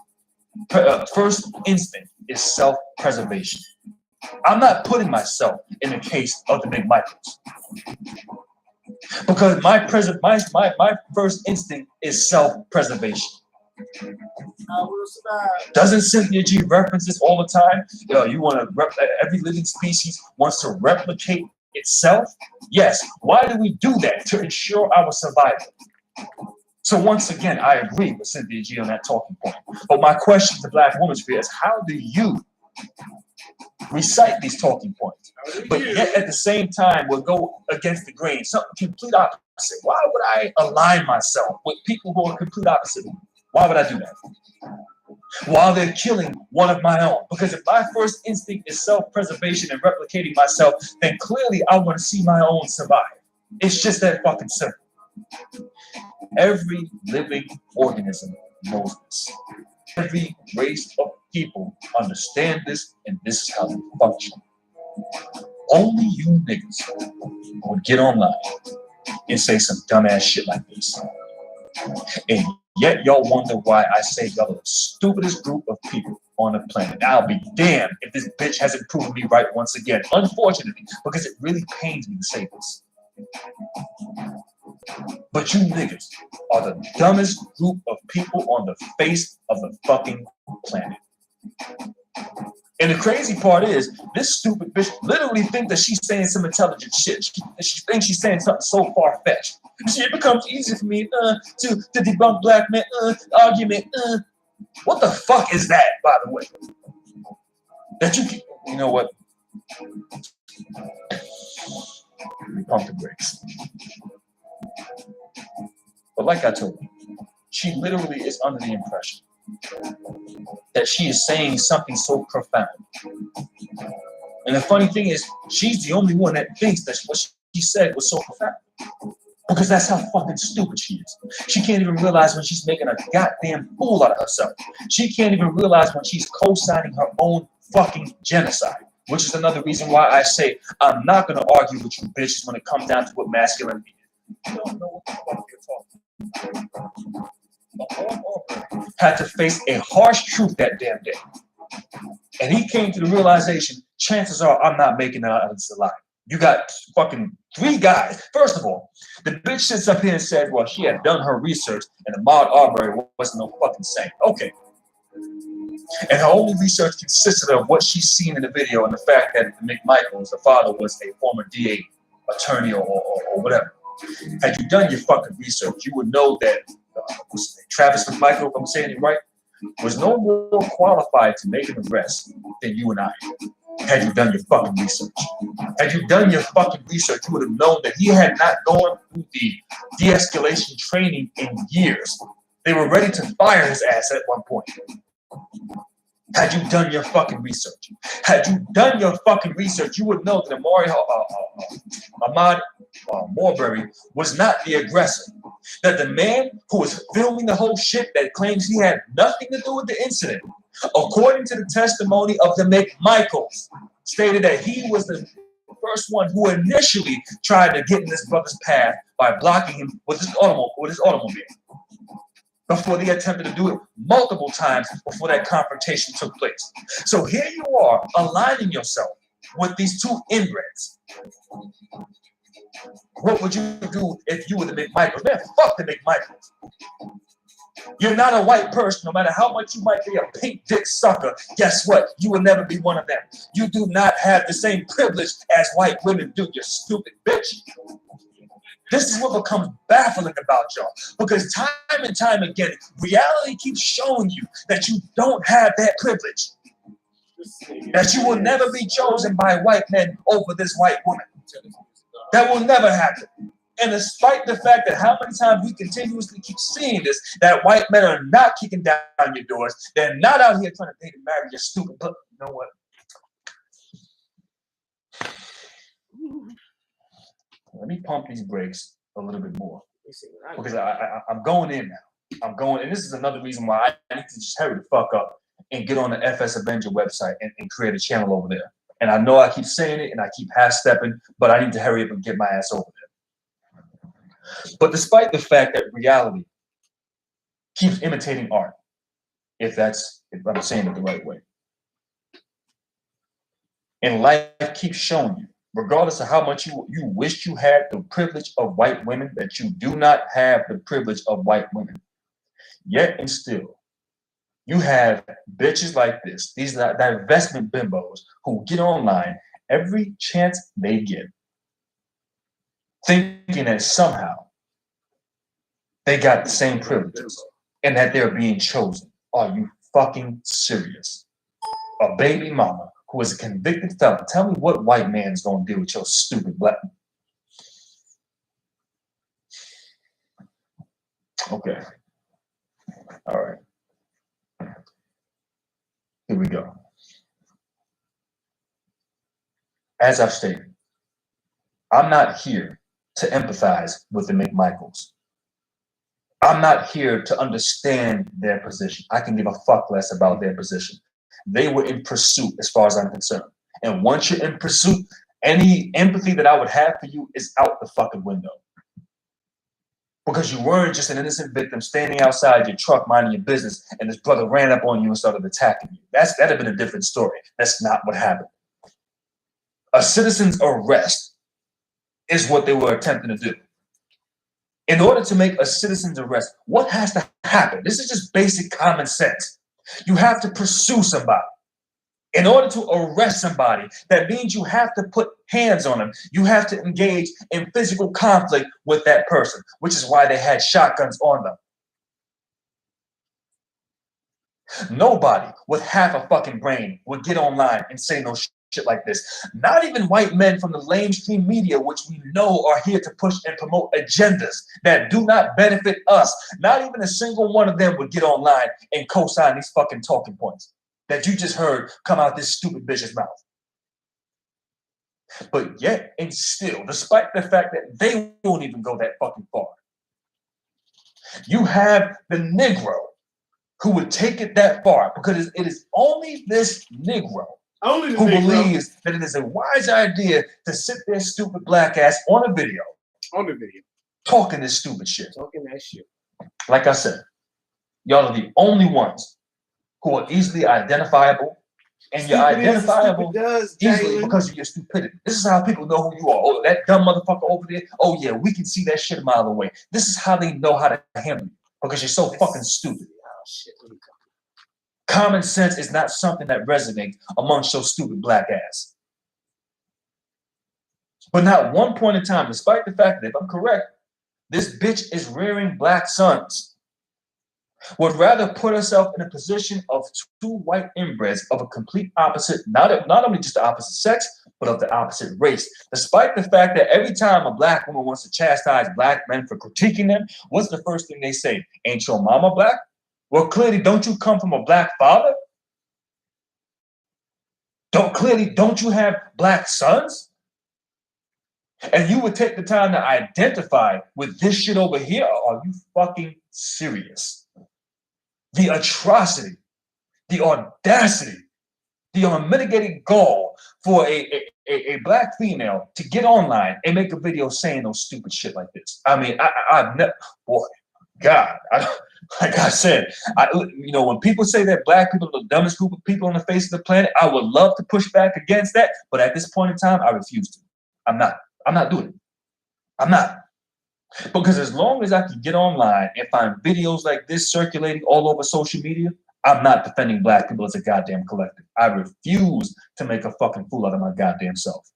first instinct is self-preservation. I'm not putting myself in the case of the McMichaels, because my first instinct is self-preservation. Doesn't Cynthia G reference this all the time? You want to every living species wants to replicate itself? Yes. Why do we do that? To ensure our survival. So once again, I agree with Cynthia G on that talking point. But my question to Black Womansphere is, how do you recite these talking points, but yet at the same time will go against the grain, something complete opposite? Why would I align myself with people who are complete opposite? Why would I do that? While they're killing one of my own. Because if my first instinct is self-preservation and replicating myself, then clearly I want to see my own survive. It's just that fucking simple. Every living organism knows this. Every race of people understand this, and this is how they function. Only you niggas would get online and say some dumbass shit like this. And yet y'all wonder why I say y'all are the stupidest group of people on the planet. I'll be damned if this bitch hasn't proven me right once again. Unfortunately, because it really pains me to say this. But you niggas are the dumbest group of people on the face of the fucking planet. And the crazy part is, this stupid bitch literally thinks that she's saying some intelligent shit. She thinks she's saying something so far-fetched. It becomes easy for me to debunk black men argument. What the fuck is that, by the way? That you know what? We pump the brakes. But like I told you, she literally is under the impression that she is saying something so profound. And the funny thing is, she's the only one that thinks that what she said was so profound. Because that's how fucking stupid she is. She can't even realize when she's making a goddamn fool out of herself. She can't even realize when she's co-signing her own fucking genocide. Which is another reason why I say I'm not going to argue with you bitches when it comes down to what masculinity is. You don't know what the fuck you're talking about. Had to face a harsh truth that damn day. And he came to the realization, chances are I'm not making it out of this alive. You got fucking 3 guys. First of all, the bitch sits up here and said, well, she had done her research and Ahmaud Arbery wasn't no fucking saint. Okay. And her only research consisted of what she's seen in the video and the fact that McMichaels, the father, was a former DA attorney or whatever. Had you done your fucking research, you would know that Travis McMichael, if I'm saying it right, was no more qualified to make an arrest than you and I. Had you done your fucking research. Had you done your fucking research, you would have known that he had not gone through the de-escalation training in years. They were ready to fire his ass at one point. Had you done your fucking research. Had you done your fucking research, you would know that Ahmaud Arbery was not the aggressor. That the man who was filming the whole shit that claims he had nothing to do with the incident, according to the testimony of the McMichaels, stated that he was the first one who initially tried to get in this brother's path by blocking him with his automobile. Before they attempted to do it multiple times before that confrontation took place. So here you are aligning yourself with these 2 inbreds. What would you do if you were the McMichaels? Man, fuck the McMichaels. You're not a white person, no matter how much you might be a pink dick sucker. Guess what? You will never be one of them. You do not have the same privilege as white women do, you stupid bitch. This is what becomes baffling about y'all. Because time and time again, reality keeps showing you that you don't have that privilege. That you will never be chosen by white men over this white woman. That will never happen. And despite the fact that how many times we continuously keep seeing this, that white men are not kicking down your doors, they're not out here trying to date and marry your stupid, but you know what? Let me pump these brakes a little bit more. Because I'm going in now. I'm going, and this is another reason why I need to just hurry the fuck up and get on the FS Avenger website and create a channel over there. And I know I keep saying it and I keep half-stepping, but I need to hurry up and get my ass over there. But despite the fact that reality keeps imitating art, if I'm saying it the right way, and life keeps showing you, regardless of how much you wish you had the privilege of white women, that you do not have the privilege of white women. Yet and still, you have bitches like this, these divestment bimbos who get online every chance they get, thinking that somehow they got the same privileges and that they're being chosen. Are you fucking serious? A baby mama who is a convicted felon. Tell me what white man is going to do with your stupid black. Okay. All right. Here we go. As I've stated, I'm not here to empathize with the McMichaels. I'm not here to understand their position. I can give a fuck less about their position. They were in pursuit as far as I'm concerned. And once you're in pursuit, any empathy that I would have for you is out the fucking window. Because you weren't just an innocent victim standing outside your truck minding your business and this brother ran up on you and started attacking you. That'd have been a different story. That's not what happened. A citizen's arrest is what they were attempting to do. In order to make a citizen's arrest, what has to happen? This is just basic common sense. You have to pursue somebody. In order to arrest somebody, that means you have to put hands on them. You have to engage in physical conflict with that person, which is why they had shotguns on them. Nobody with half a fucking brain would get online and say no shit like this. Not even white men from the mainstream media, which we know are here to push and promote agendas that do not benefit us. Not even a single one of them would get online and co-sign these fucking talking points that you just heard come out this stupid bitch's mouth. But yet and still, despite the fact that they won't even go that fucking far, you have the Negro who would take it that far, because it is only this Negro who believes that it is a wise idea to sit their stupid black ass on a video. Talking this stupid shit. Talking that shit. Like I said, y'all are the only ones who are easily identifiable. And you're identifiable easily because of your stupidity. This is how people know who you are. Oh, that dumb motherfucker over there. Oh yeah, we can see that shit a mile away. This is how they know how to handle you, because you're so fucking stupid. Oh shit. Common sense is not something that resonates amongst your stupid black ass. But not one point in time, despite the fact that, if I'm correct, this bitch is rearing black sons, would rather put herself in a position of two white inbreds of a complete opposite, not only just the opposite sex, but of the opposite race. Despite the fact that every time a black woman wants to chastise black men for critiquing them, what's the first thing they say? Ain't your mama black? Well, clearly, don't you come from a black father? Don't you have black sons? And you would take the time to identify with this shit over here? Are you fucking serious? The atrocity, the audacity, the unmitigated gall for a black female to get online and make a video saying those stupid shit like this. I mean, I've never, boy, God, like I said, when people say that black people are the dumbest group of people on the face of the planet, I would love to push back against that, but at this point in time, I refuse to. I'm not doing it. I'm not. Because as long as I can get online and find videos like this circulating all over social media, I'm not defending black people as a goddamn collective. I refuse to make a fucking fool out of my goddamn self.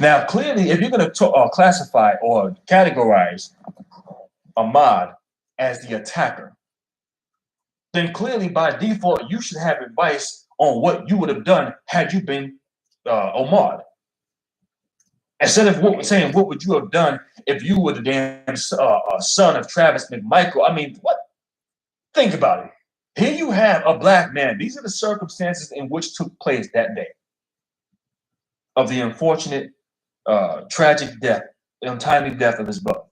Now, clearly, if you're going to classify or categorize Ahmaud as the attacker, then clearly by default, you should have advice on what you would have done had you been Ahmaud. Instead of saying, what would you have done if you were the damn son of Travis McMichael? I mean, what? Think about it. Here you have a black man. These are the circumstances in which took place that day of the unfortunate, tragic death, untimely death of his brother.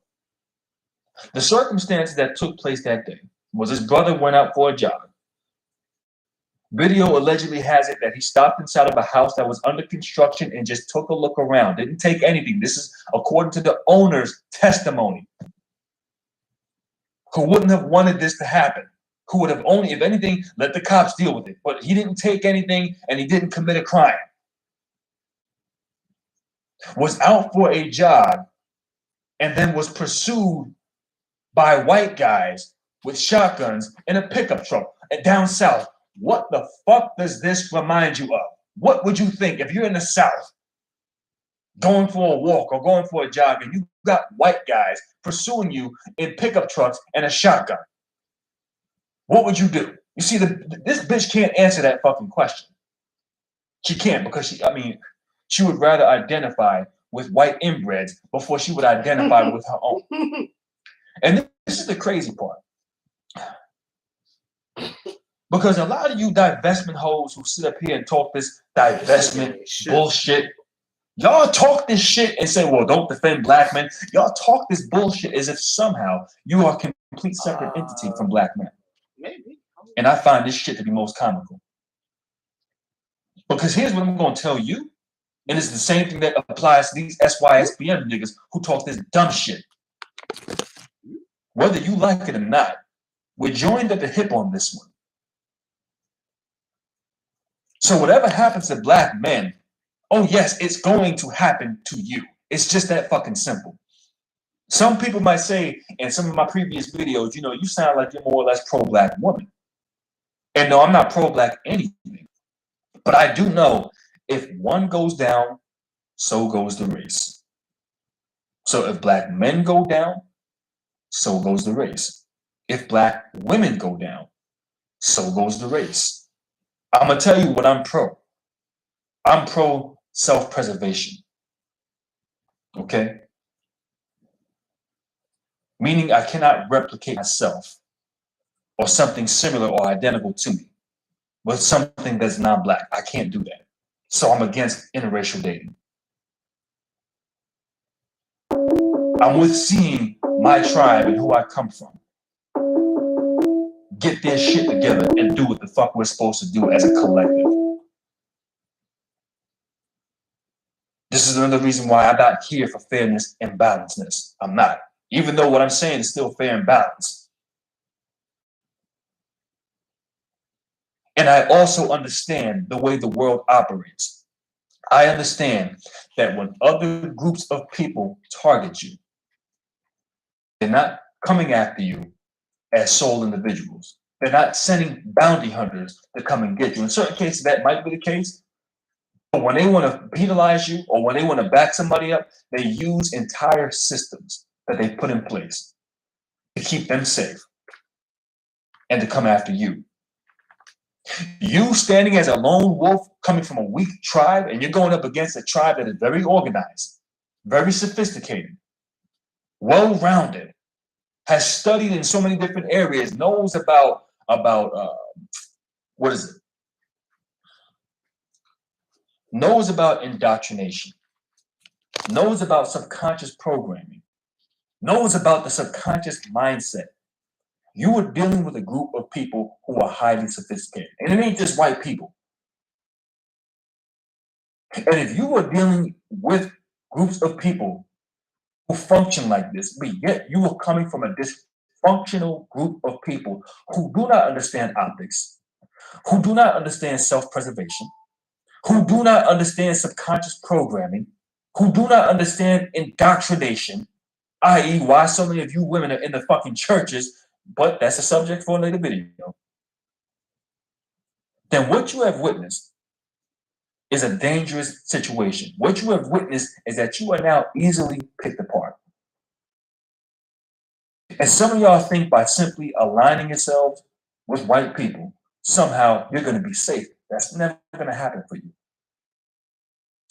The circumstances that took place that day was his brother went out for a jog. Video allegedly has it that he stopped inside of a house that was under construction and just took a look around. Didn't take anything. This is according to the owner's testimony. Who wouldn't have wanted this to happen. Who would have only, if anything, let the cops deal with it. But he didn't take anything and he didn't commit a crime. Was out for a jog and then was pursued by white guys with shotguns in a pickup truck down south. What the fuck does this remind you of? What would you think if you're in the South going for a walk or going for a jog and you got white guys pursuing you in pickup trucks and a shotgun? What would you do? You see, this bitch can't answer that fucking question. She can't because she would rather identify with white inbreds before she would identify with her own. And this is the crazy part. Because a lot of you divestment hoes who sit up here and talk this divestment bullshit, y'all talk this shit and say, well, don't defend black men. Y'all talk this bullshit as if somehow you are a complete separate entity from black men. Maybe. And I find this shit to be most comical. Because here's what I'm going to tell you, and it's the same thing that applies to these SYSBM niggas who talk this dumb shit. Whether you like it or not, we're joined at the hip on this one. So whatever happens to black men, oh yes, it's going to happen to you. It's just that fucking simple. Some people might say in some of my previous videos, you sound like you're more or less pro-black woman. And no, I'm not pro-black anything. But I do know if one goes down, so goes the race. So if black men go down, so goes the race. If black women go down, so goes the race. I'm going to tell you what I'm pro. I'm pro self-preservation. Okay? Meaning I cannot replicate myself or something similar or identical to me with something that's non-black. I can't do that. So I'm against interracial dating. I'm with seeing my tribe and who I come from get their shit together and do what the fuck we're supposed to do as a collective. This is another reason why I'm not here for fairness and balancedness. I'm not. Even though what I'm saying is still fair and balanced. And I also understand the way the world operates. I understand that when other groups of people target you, they're not coming after you as sole individuals. They're not sending bounty hunters to come and get you. In certain cases, that might be the case. But when they want to penalize you or when they want to back somebody up, they use entire systems that they put in place to keep them safe and to come after you. You standing as a lone wolf coming from a weak tribe, and you're going up against a tribe that is very organized, very sophisticated, well-rounded, has studied in so many different areas, knows about what is it? Knows about indoctrination, knows about subconscious programming, knows about the subconscious mindset. You are dealing with a group of people who are highly sophisticated. And it ain't just white people. And if you are dealing with groups of people who function like this, but yet you are coming from a dysfunctional group of people who do not understand optics, who do not understand self-preservation, who do not understand subconscious programming, who do not understand indoctrination, i.e., why so many of you women are in the fucking churches, but that's a subject for a later video, then what you have witnessed is a dangerous situation. What you have witnessed is that you are now easily picked apart. And some of y'all think by simply aligning yourselves with white people, somehow you're going to be safe. That's never going to happen for you.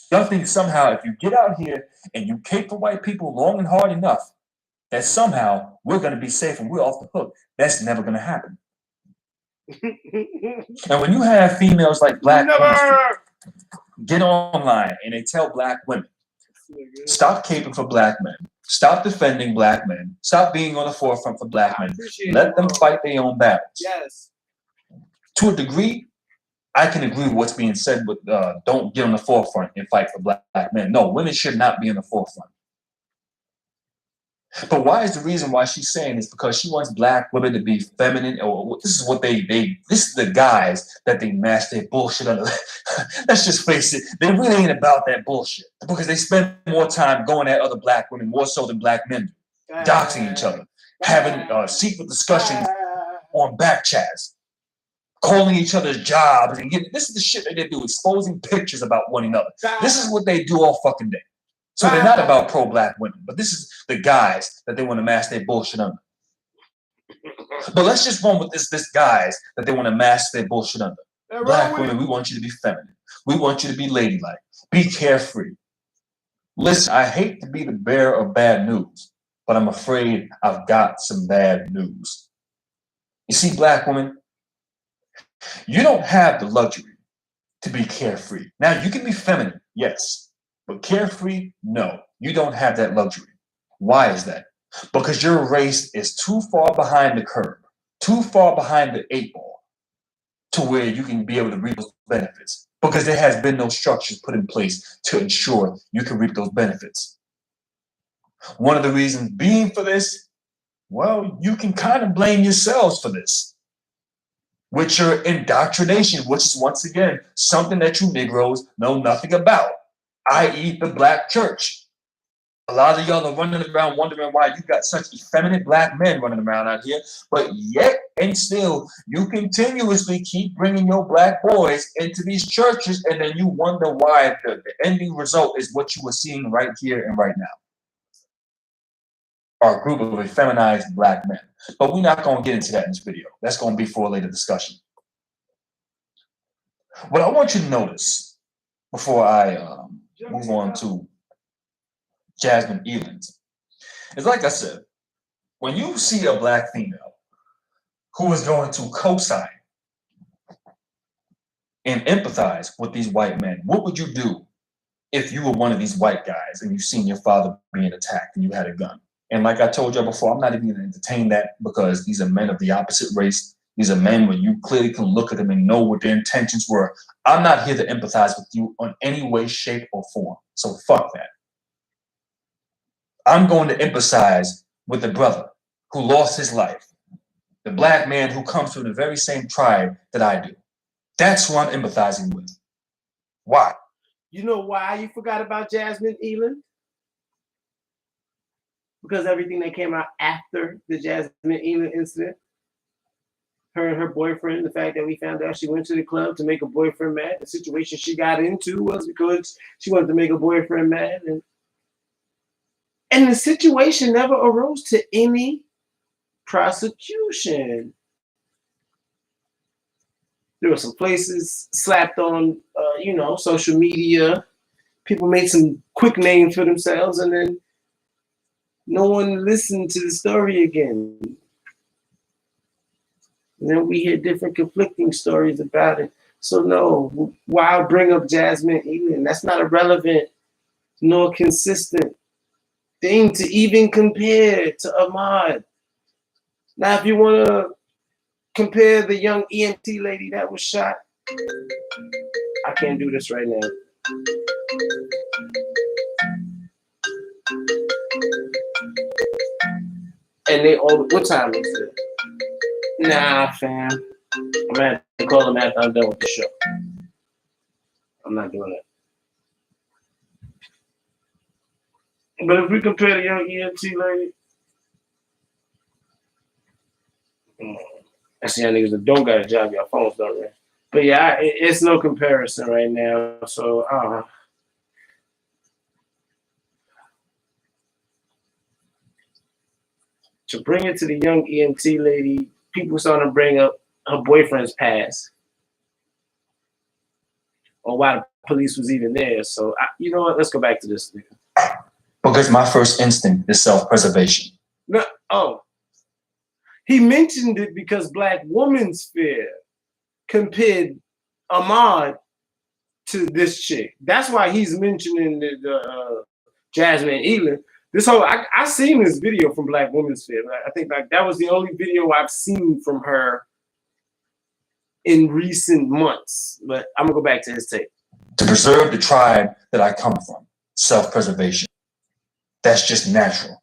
Y'all think somehow if you get out here and you cape for white people long and hard enough, that somehow we're going to be safe and we're off the hook. That's never going to happen. And when you have females like black women get online and they tell black women, stop caping for black men, stop defending black men, stop being on the forefront for black men, let them fight their own battles. Yes. To a degree, I can agree with what's being said, but don't get on the forefront and fight for black men. No, women should not be in the forefront. But why is the reason why she's saying is because she wants black women to be feminine, or this is what this is the guys that they mask their bullshit under. Let's just face it, they really ain't about that bullshit because they spend more time going at other black women more so than black men do, doxing each other, having secret discussions on back chats, calling each other's jobs, and this is the shit that they do, exposing pictures about one another. This is what they do all fucking day. So they're not about pro-black women, but this is the guys that they want to mask their bullshit under. But let's just run with this guys that they want to mask their bullshit under. Black women, we want you to be feminine. We want you to be ladylike. Be carefree. Listen, I hate to be the bearer of bad news, but I'm afraid I've got some bad news. You see, black women, you don't have the luxury to be carefree. Now, you can be feminine, yes. But carefree, no, you don't have that luxury. Why is that? Because your race is too far behind the curve, too far behind the 8 ball to where you can be able to reap those benefits. Because there has been no structures put in place to ensure you can reap those benefits. One of the reasons being for this, well, you can kind of blame yourselves for this. With your indoctrination, which is once again something that you Negroes know nothing about. I.e. the black church. A lot of y'all are running around wondering why you got such effeminate black men running around out here, but yet and still, you continuously keep bringing your black boys into these churches, and then you wonder why the ending result is what you are seeing right here and right now. Our group of effeminized black men. But we're not going to get into that in this video. That's going to be for a later discussion. What I want you to notice before I move on to Jasmine Elens is, like I said, when you see a black female who is going to co-sign and empathize with these white men, what would you do if you were one of these white guys and you seen your father being attacked and you had a gun? And like I told you before, I'm not even going to entertain that because these are men of the opposite race. These are men where you clearly can look at them and know what their intentions were. I'm not here to empathize with you in any way, shape, or form. So fuck that. I'm going to empathize with the brother who lost his life. The black man who comes from the very same tribe that I do. That's who I'm empathizing with. Why? You know why you forgot about Jasmine Elens? Because everything that came out after the Jasmine Elens incident. Her and her boyfriend, the fact that we found out she went to the club to make her boyfriend mad. The situation she got into was because she wanted to make her boyfriend mad. And the situation never arose to any prosecution. There were some places slapped on, social media. People made some quick names for themselves, and then no one listened to the story again. And then we hear different conflicting stories about it. So no, why bring up Jasmine Elens? That's not a relevant nor consistent thing to even compare to Ahmaud. Now, if you want to compare the young EMT lady that was shot, I can't do this right now. And they all, what time is it? Nah, fam. I'm gonna have to call them after I'm done with the show. I'm not doing that. But if we compare the young EMT lady, I see y'all niggas that don't got a job, y'all phones don't ring. But yeah, it's no comparison right now. So, to bring it to the young EMT lady, people starting to bring up her boyfriend's past or why the police was even there. So, you know what? Let's go back to this nigga. Because my first instinct is self-preservation. No, he mentioned it because Black Woman's Fair compared Ahmad to this chick. That's why he's mentioning the Jasmine Elan. This whole I seen this video from Black Women's Fair. I think like that was the only video I've seen from her in recent months. But I'm gonna go back to his tape. To preserve the tribe that I come from, self-preservation. That's just natural.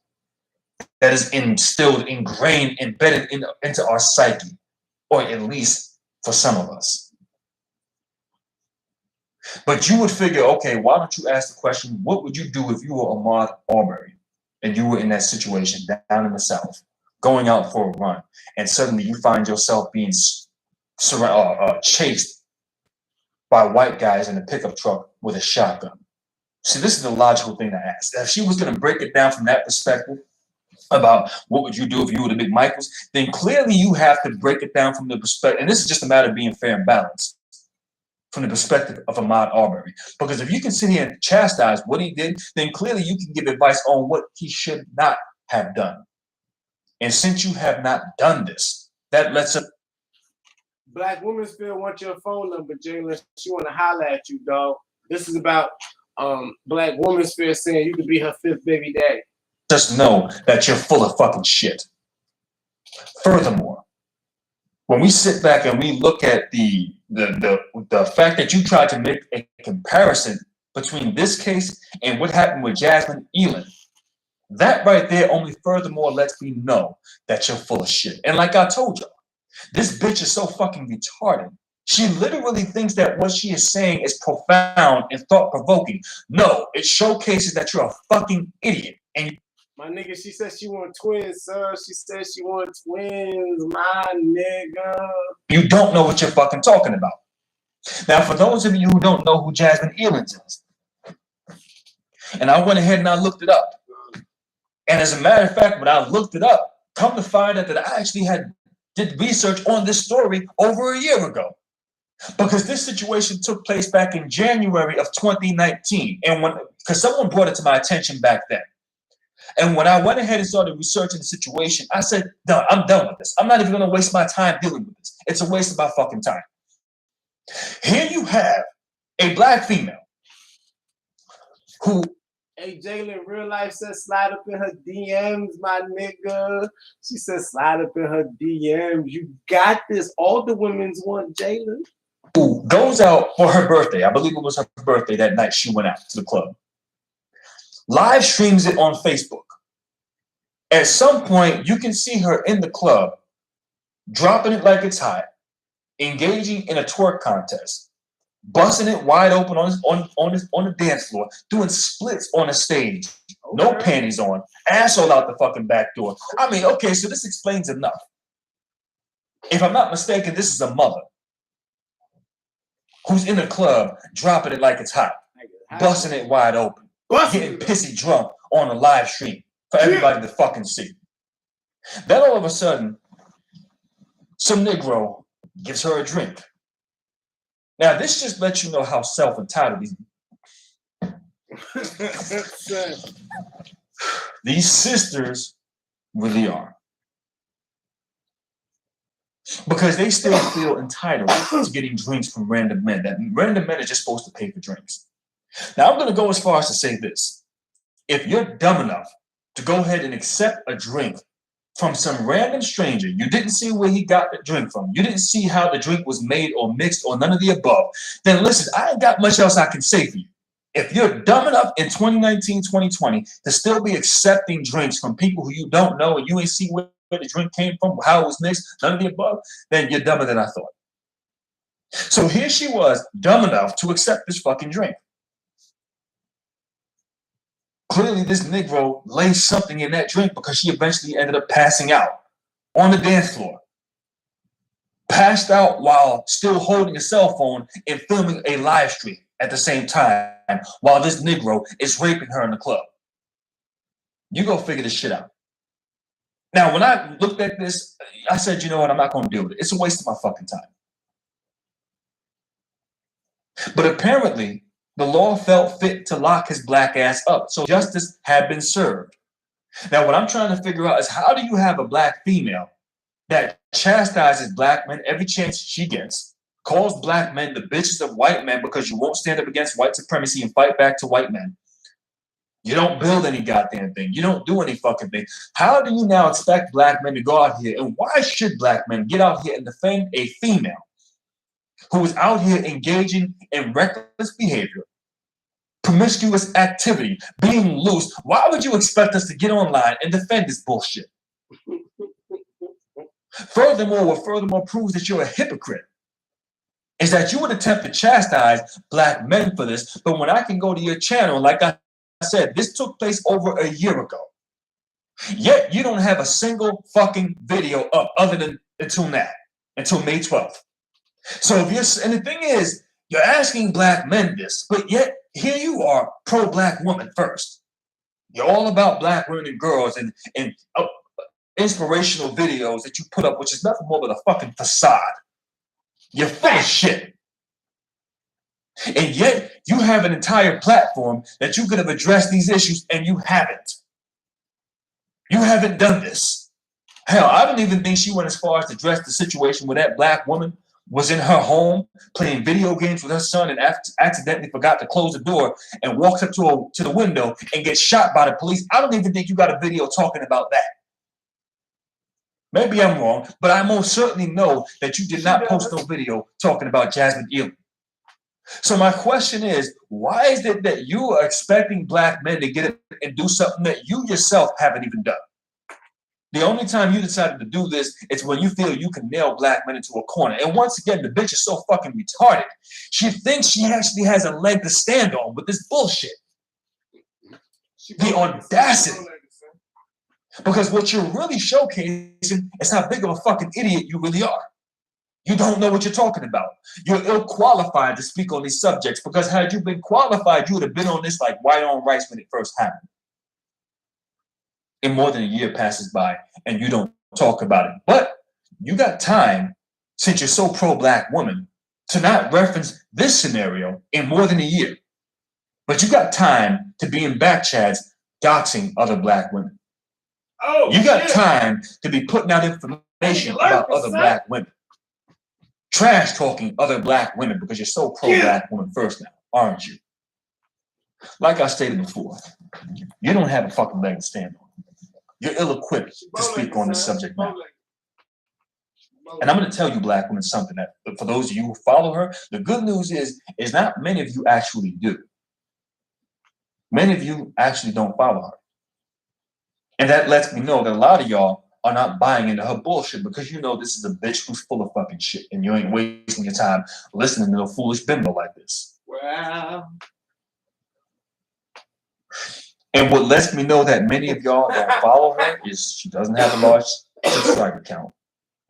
That is instilled, ingrained, embedded into our psyche, or at least for some of us. But you would figure, okay, why don't you ask the question, what would you do if you were Ahmaud Arbery and you were in that situation down in the South, going out for a run, and suddenly you find yourself being chased by white guys in a pickup truck with a shotgun? See, this is the logical thing to ask. If she was going to break it down from that perspective about what would you do if you were the McMichaels, then clearly you have to break it down from the perspective, and this is just a matter of being fair and balanced, from the perspective of Ahmaud Arbery. Because if you can sit here and chastise what he did, then clearly you can give advice on what he should not have done. And since you have not done this, that lets us. Black Women's Fair wants your phone number, Jalen. She want to holler at you, dog. This is about Black Women's Fair saying you could be her 5th baby daddy. Just know that you're full of fucking shit. Furthermore, when we sit back and we look at the fact that you tried to make a comparison between this case and what happened with Jasmine Elan, that right there only furthermore lets me know that you're full of shit. And like I told y'all, this bitch is so fucking retarded. She literally thinks that what she is saying is profound and thought-provoking. No, it showcases that you're a fucking idiot. And my nigga, she said she want twins, sir. She said she want twins, my nigga. You don't know what you're fucking talking about. Now, for those of you who don't know who Jasmine Elan is, and I went ahead and I looked it up. And as a matter of fact, when I looked it up, come to find out that I actually did research on this story over a year ago. Because this situation took place back in January of 2019. And because someone brought it to my attention back then. And when I went ahead and started researching the situation, I said, no, I'm done with this. I'm not even going to waste my time dealing with this. It's a waste of my fucking time. Here you have a Black female who. Hey, Jalen, real life says slide up in her DMs, my nigga. She said slide up in her DMs. You got this. All the women's want Jalen. Who goes out for her birthday. I believe it was her birthday that night she went out to the club. Live streams it on Facebook. At some point, you can see her in the club, dropping it like it's hot, engaging in a twerk contest, busting it wide open on the dance floor, doing splits on the stage, no panties on, asshole out the fucking back door. I mean, okay, so this explains enough. If I'm not mistaken, this is a mother who's in the club, dropping it like it's hot, busting it wide open, getting pissy drunk on a live stream for everybody to fucking see. Then all of a sudden, some Negro gives her a drink. Now, this just lets you know how self-entitled these sisters really are. Because they still feel entitled to getting drinks from random men. That random men are just supposed to pay for drinks. Now, I'm going to go as far as to say this. If you're dumb enough to go ahead and accept a drink from some random stranger, you didn't see where he got the drink from, you didn't see how the drink was made or mixed or none of the above, then listen, I ain't got much else I can say for you. If you're dumb enough in 2019, 2020 to still be accepting drinks from people who you don't know and you ain't see where the drink came from, how it was mixed, none of the above, then you're dumber than I thought. So here she was, dumb enough to accept this fucking drink. Clearly, this Negro laced something in that drink because she eventually ended up passing out on the dance floor. Passed out while still holding a cell phone and filming a live stream at the same time while this Negro is raping her in the club. You go figure this shit out. Now, when I looked at this, I said, you know what, I'm not going to deal with it. It's a waste of my fucking time. But apparently, the law felt fit to lock his black ass up. So justice had been served. Now, what I'm trying to figure out is how do you have a black female that chastises black men every chance she gets, calls black men the bitches of white men because you won't stand up against white supremacy and fight back to white men. You don't build any goddamn thing. You don't do any fucking thing. How do you now expect black men to go out here? And why should black men get out here and defend a female who is out here engaging in reckless behavior, promiscuous activity, being loose? Why would you expect us to get online and defend this bullshit? Furthermore, what furthermore proves that you're a hypocrite is that you would attempt to chastise black men for this, but when I can go to your channel, like I said, this took place over a year ago. Yet you don't have a single fucking video up other than until now, until May 12th. So if you're, and the thing is, you're asking black men this, but yet here you are, pro-black woman first. You're all about black women and girls and inspirational videos that you put up, which is nothing more but a fucking facade. You're full of shit. And yet you have an entire platform that you could have addressed these issues, and you haven't. You haven't done this. Hell, I don't even think she went as far as to address the situation where that black woman was in her home playing video games with her son and accidentally forgot to close the door and walks up to the window and gets shot by the police. I don't even think you got a video talking about that. Maybe I'm wrong, but I most certainly know that you did not post no video talking about Jasmine Ealing. So my question is, why is it that you are expecting black men to get it and do something that you yourself haven't even done? The only time you decided to do this is when you feel you can nail black men into a corner. And once again, the bitch is so fucking retarded. She thinks she actually has a leg to stand on with this bullshit. The audacity. Because what you're really showcasing is how big of a fucking idiot you really are. You don't know what you're talking about. You're ill-qualified to speak on these subjects because had you been qualified, you would have been on this like white on rice when it first happened. And more than a year passes by and you don't talk about it. But you got time, since you're so pro-black woman, to not reference this scenario in more than a year. But you got time to be in back chats doxing other black women. Oh, you got time to be putting out information about other black women. Trash talking other black women because you're so pro-black woman first now, aren't you? Like I stated before, you don't have a fucking leg to stand on. You're ill-equipped to speak on this subject matter. And I'm going to tell you, black women, something that for those of you who follow her, the good news is not many of you actually do. Many of you actually don't follow her. And that lets me know that a lot of y'all are not buying into her bullshit because you know this is a bitch who's full of fucking shit and you ain't wasting your time listening to a foolish bimbo like this. Wow. And what lets me know that many of y'all don't follow her is she doesn't have a large subscriber count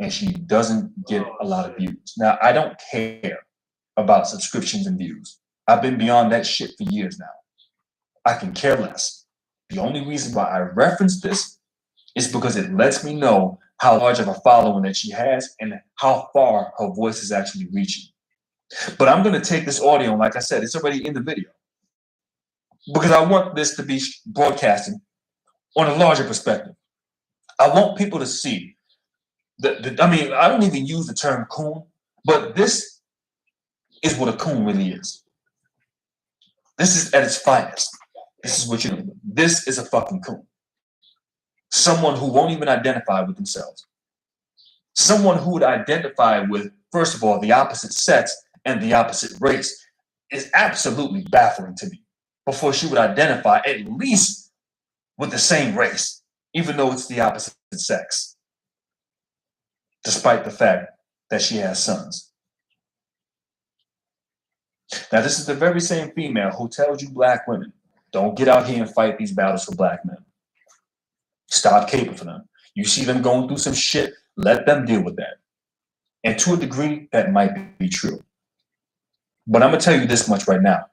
and she doesn't get a lot of views. Now, I don't care about subscriptions and views. I've been beyond that shit for years now. I can care less. The only reason why I reference this is because it lets me know how large of a following that she has and how far her voice is actually reaching. But I'm going to take this audio, and like I said, it's already in the video, because I want this to be broadcasted on a larger perspective. I want people to see I mean, I don't even use the term coon, but this is what a coon really is. This is at its finest. This is what you do. This is a fucking coon. Someone who won't even identify with themselves. Someone who would identify with, first of all, the opposite sex and the opposite race is absolutely baffling to me. Before she would identify at least with the same race, even though it's the opposite sex, despite the fact that she has sons. Now, this is the very same female who tells you black women Don't get out here and fight these battles for black men. Stop caping for them. You see them going through some shit, let them deal with that. And to a degree, that might be true. But I'm going to tell you this much right now.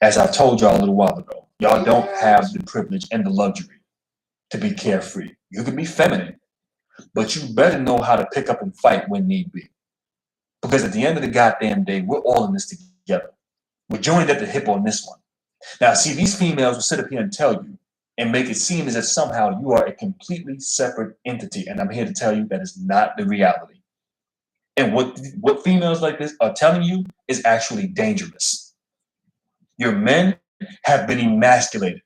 As I told y'all a little while ago, y'all don't have the privilege and the luxury to be carefree. You can be feminine, but you better know how to pick up and fight when need be. Because at the end of the goddamn day, we're all in this together. We're joined at the hip on this one. Now, see, these females will sit up here and tell you and make it seem as if somehow you are a completely separate entity. And I'm here to tell you that is not the reality. And what females like this are telling you is actually dangerous. Your men have been emasculated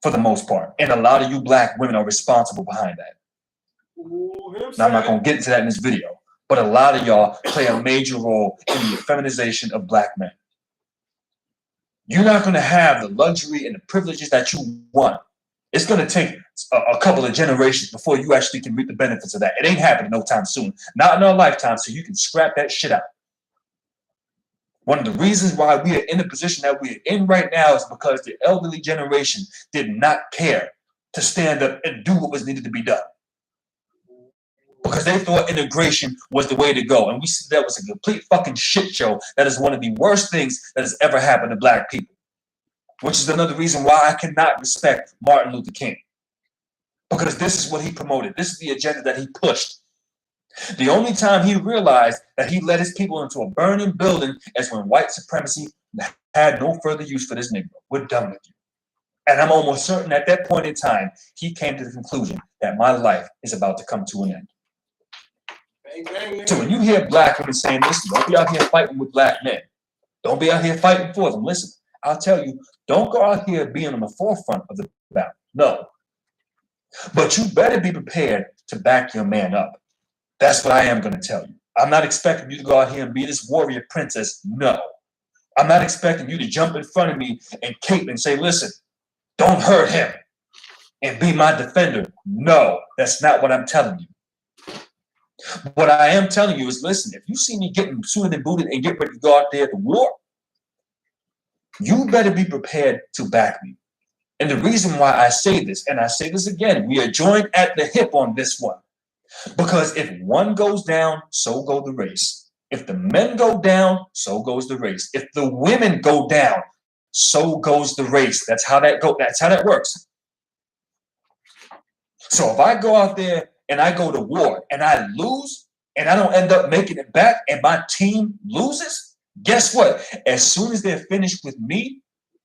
for the most part. And a lot of you black women are responsible behind that. Now, I'm not going to get into that in this video, but a lot of y'all play a major role in the feminization of black men. You're not going to have the luxury and the privileges that you want. It's going to take a couple of generations before you actually can reap the benefits of that. It ain't happening no time soon. Not in our lifetime, so you can scrap that shit out. One of the reasons why we are in the position that we are in right now is because the elderly generation did not care to stand up and do what was needed to be done. Because they thought integration was the way to go. And we see that was a complete fucking shit show. That is one of the worst things that has ever happened to black people. Which is another reason why I cannot respect Martin Luther King. Because this is what he promoted. This is the agenda that he pushed. The only time he realized that he led his people into a burning building is when white supremacy had no further use for this Negro. We're done with you. And I'm almost certain at that point in time, he came to the conclusion that my life is about to come to an end. So when you hear black women saying, listen, don't be out here fighting with black men. Don't be out here fighting for them. Listen, I'll tell you, don't go out here being on the forefront of the battle. No. But you better be prepared to back your man up. That's what I am going to tell you. I'm not expecting you to go out here and be this warrior princess. No. I'm not expecting you to jump in front of me and cape and say, listen, don't hurt him and be my defender. No, that's not what I'm telling you. What I am telling you is, listen, if you see me getting suited and booted and get ready to go out there to war, you better be prepared to back me. And the reason why I say this, and I say this again, we are joined at the hip on this one. Because if one goes down, so go the race. If the men go down, so goes the race. If the women go down, so goes the race. That's how that goes. That's how that works. So if I go out there and I go to war and I lose and I don't end up making it back and my team loses, guess what? As soon as they're finished with me,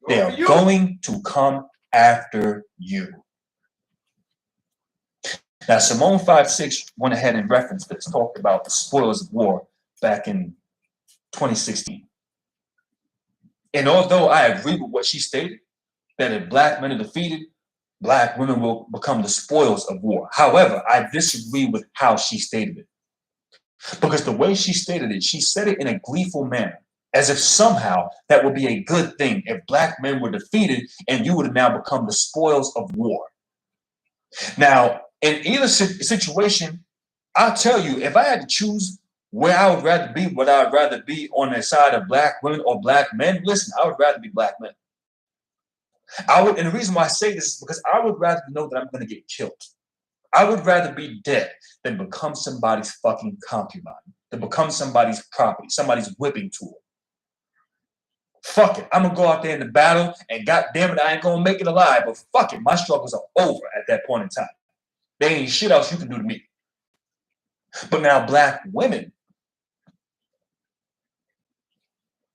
they're going to come after you. Now, Simone 5'6" went ahead and referenced this, talked about the spoils of war back in 2016. And although I agree with what she stated, that if black men are defeated, black women will become the spoils of war. However, I disagree with how she stated it. Because the way she stated it, she said it in a gleeful manner, as if somehow that would be a good thing if black men were defeated and you would have now become the spoils of war. Now, in either situation, I'll tell you, if I had to choose where I would rather be, would I rather be on the side of black women or black men? Listen, I would rather be black men. And the reason why I say this is because I would rather know that I'm going to get killed. I would rather be dead than become somebody's fucking concubine, than become somebody's property, somebody's whipping tool. Fuck it. I'm going to go out there in the battle and goddamn it, I ain't going to make it alive. But fuck it, my struggles are over at that point in time. There ain't shit else you can do to me. But now black women,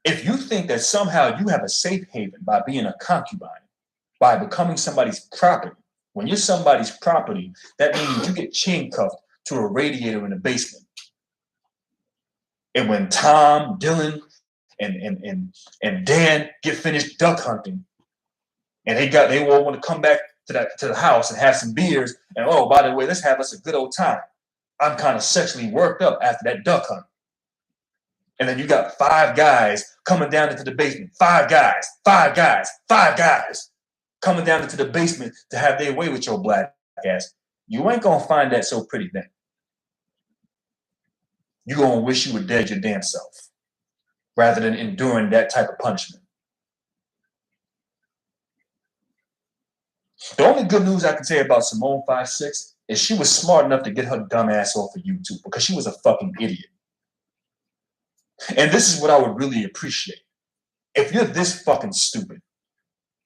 if you think that somehow you have a safe haven by being a concubine, by becoming somebody's property, when you're somebody's property, that means you get chain cuffed to a radiator in the basement. And when Tom, Dylan, and Dan get finished duck hunting, and they all want to come back to the house and have some beers, and oh, by the way, let's have us a good old time. I'm kind of sexually worked up after that duck hunt. And then you got 5 guys coming down into the basement. 5 guys coming down into the basement to have their way with your black ass. You ain't gonna find that so pretty then. You're gonna wish you were dead your damn self rather than enduring that type of punishment. The only good news I can say about Simone 5'6" is she was smart enough to get her dumb ass off of YouTube because she was a fucking idiot. And this is what I would really appreciate. If you're this fucking stupid,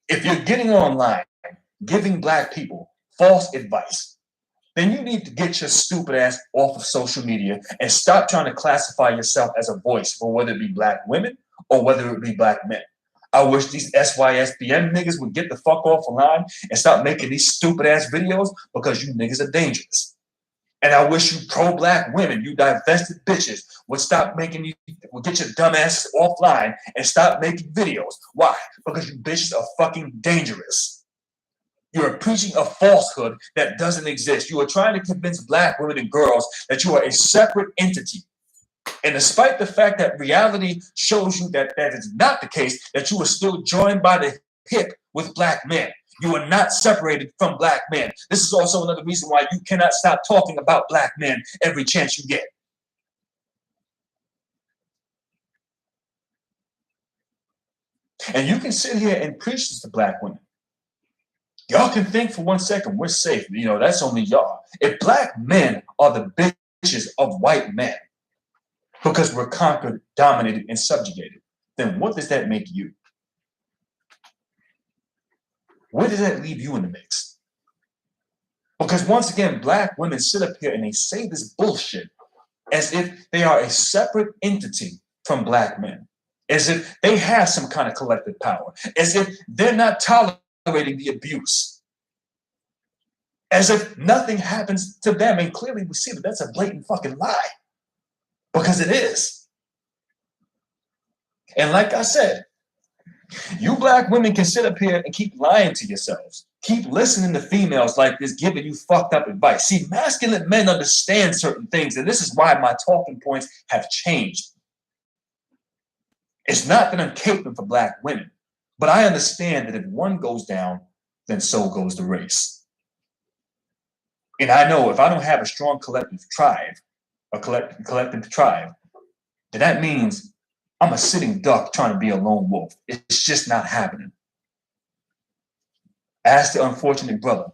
if you're getting online, giving black people false advice, then you need to get your stupid ass off of social media and stop trying to classify yourself as a voice for whether it be black women or whether it be black men. I wish these SYSBM niggas would get the fuck off the line and stop making these stupid ass videos because you niggas are dangerous. And I wish you pro-black women, you divested bitches, would stop making you, would get your dumb asses offline and stop making videos. Why? Because you bitches are fucking dangerous. You are preaching a falsehood that doesn't exist. You are trying to convince black women and girls that you are a separate entity. And despite the fact that reality shows you that that is not the case, that you are still joined by the hip with black men. You are not separated from black men. This is also another reason why you cannot stop talking about black men every chance you get. And you can sit here and preach this to black women. Y'all can think for 1 second, we're safe. You know, that's only y'all. If black men are the bitches of white men because we're conquered, dominated, and subjugated, then what does that make you? Where does that leave you in the mix? Because once again, black women sit up here and they say this bullshit as if they are a separate entity from black men, as if they have some kind of collective power, as if they're not tolerating the abuse, as if nothing happens to them. And clearly we see that that's a blatant fucking lie, because it is. And like I said, you black women can sit up here and keep lying to yourselves. Keep listening to females like this giving you fucked up advice. See, masculine men understand certain things, and this is why my talking points have changed. It's not that I'm caping for black women, but I understand that if one goes down, then so goes the race. And I know if I don't have a strong collective tribe, then that means I'm a sitting duck trying to be a lone wolf. It's just not happening. Ask the unfortunate brother,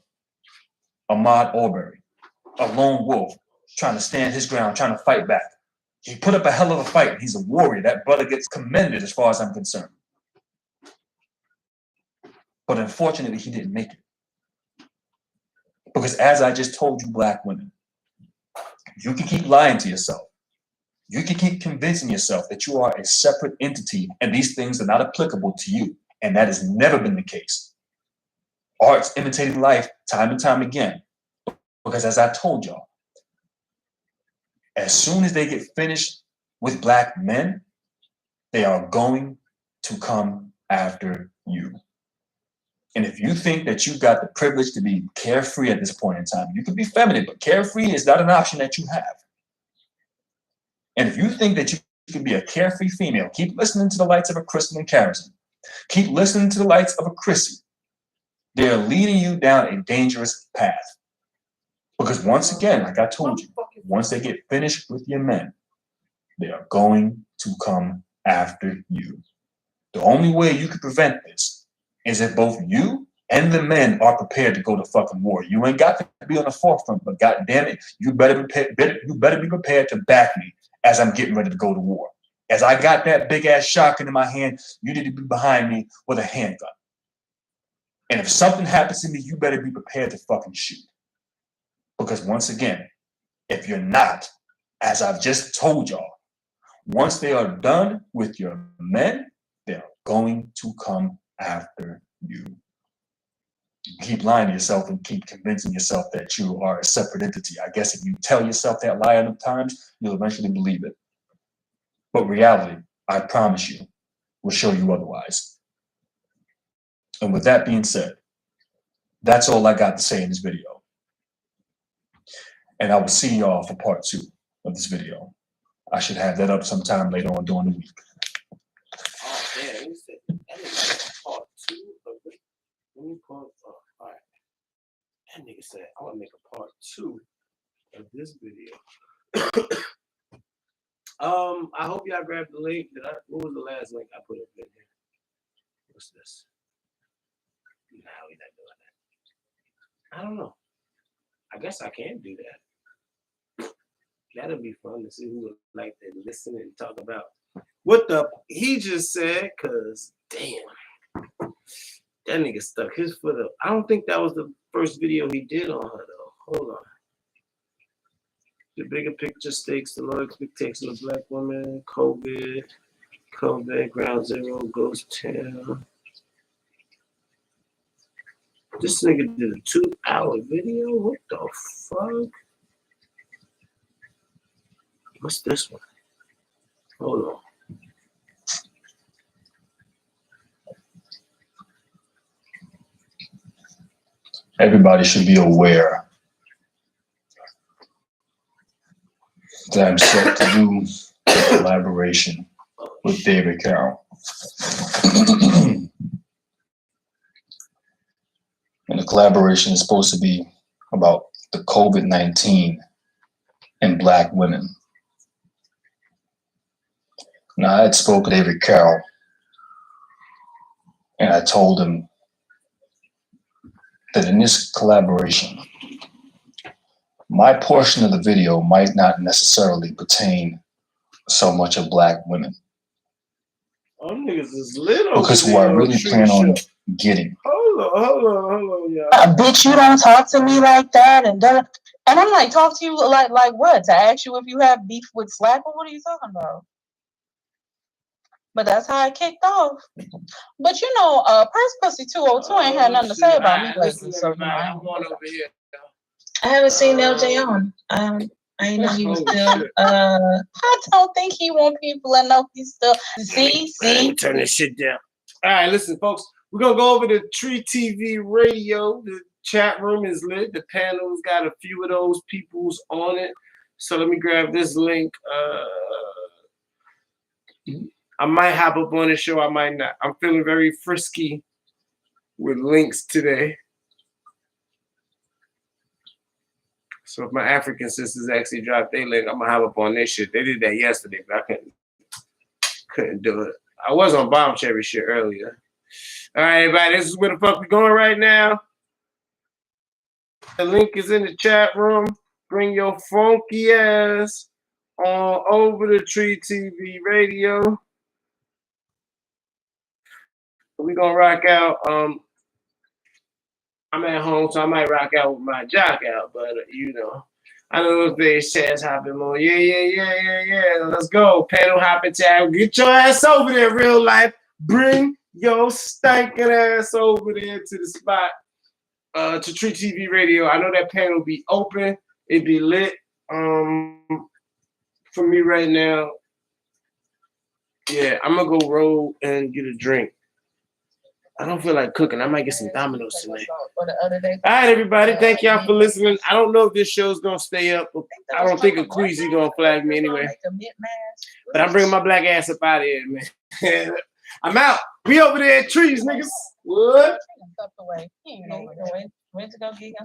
Ahmaud Arbery, a lone wolf, trying to stand his ground, trying to fight back. He put up a hell of a fight. He's a warrior. That brother gets commended as far as I'm concerned. But unfortunately, he didn't make it. Because as I just told you, black women, you can keep lying to yourself. You can keep convincing yourself that you are a separate entity and these things are not applicable to you. And that has never been the case. Art's imitating life time and time again. Because as I told y'all, as soon as they get finished with black men, they are going to come after you. And if you think that you got the privilege to be carefree at this point in time, you can be feminine, but carefree is not an option that you have. And if you think that you can be a carefree female, keep listening to the lights of a Kristen and Carrison. Keep listening to the lights of a Chrissy. They're leading you down a dangerous path. Because once again, like I told you, once they get finished with your men, they are going to come after you. The only way you can prevent this is if both you and the men are prepared to go to fucking war. You ain't got to be on the forefront, but God damn it, you better be prepared to back me as I'm getting ready to go to war. As I got that big ass shotgun in my hand, you need to be behind me with a handgun. And if something happens to me, you better be prepared to fucking shoot. Because once again, if you're not, as I've just told y'all, once they are done with your men, they're going to come after you. You keep lying to yourself and keep convincing yourself that you are a separate entity. I guess if you tell yourself that lie enough times, you'll eventually believe it. But reality, I promise you, will show you otherwise. And with that being said, that's all I got to say in this video. And I will see y'all for part 2 of this video. I should have that up sometime later on during the week. Oh, man, you said that nigga part 2 of it. Let me put, all right. That nigga said, I want to make a part 2 of this video. I hope y'all grabbed the link. What was the last link I put up in here? What's this? No, we're not doing that. I don't know. I guess I can do that. That'll be fun to see who would like to listen and talk about what the he just said, cause damn, that nigga stuck his foot up. I don't think that was the first video he did on her though. Hold on. The bigger picture stakes, the low expectation of black women, COVID, Ground Zero, Ghost Town. This nigga did a 2-hour video? What the fuck? What's this one? Hold on. Everybody should be aware that I'm set to do a collaboration with David Carroll. And the collaboration is supposed to be about the COVID-19 and black women. Now, I had spoken to David Carroll, and I told him that in this collaboration, my portion of the video might not necessarily pertain so much of black women. Oh, niggas is little. Because who I really plan on getting. Hold on, y'all. Bitch, you don't talk to me like that, and I'm like, talk to you like what? To ask you if you have beef with Slack, or what are you talking about? But that's how I kicked off. But you know, Purse Pussy 202 ain't had nothing to say about me lately. So I'm going over here. I haven't seen LJ on. I know he was still. I don't think he want people to know he's still. See. Turn this shit down. All right, listen, folks. We're gonna go over to Tree TV Radio. The chat room is lit. The panel's got a few of those peoples on it. So let me grab this link. I might hop up on the show. I might not. I'm feeling very frisky with links today. So if my African sisters actually drop their link, I'm gonna hop up on this shit. They did that yesterday, but I couldn't do it. I was on Bomb Cherry shit earlier. All right, everybody, this is where the fuck we going right now. The link is in the chat room. Bring your funky ass on over to Tree TV Radio. We're gonna rock out. I'm at home, so I might rock out with my jock out, but you know, I know those days chats hopping on. Yeah. Let's go. Panel hopping chat. Get your ass over there, real life. Bring your stinking ass over there to the spot. To Tree TV Radio. I know that panel will be open. It'd be lit. For me right now. Yeah, I'm gonna go roll and get a drink. I don't feel like cooking. I might get some Domino's tonight. All right, everybody. Thank y'all for listening. I don't know if this show's going to stay up. I don't think Akwesi going to flag me anyway. But I'm bringing my black ass up out of here, man. I'm out. We over there at Trees, niggas. What?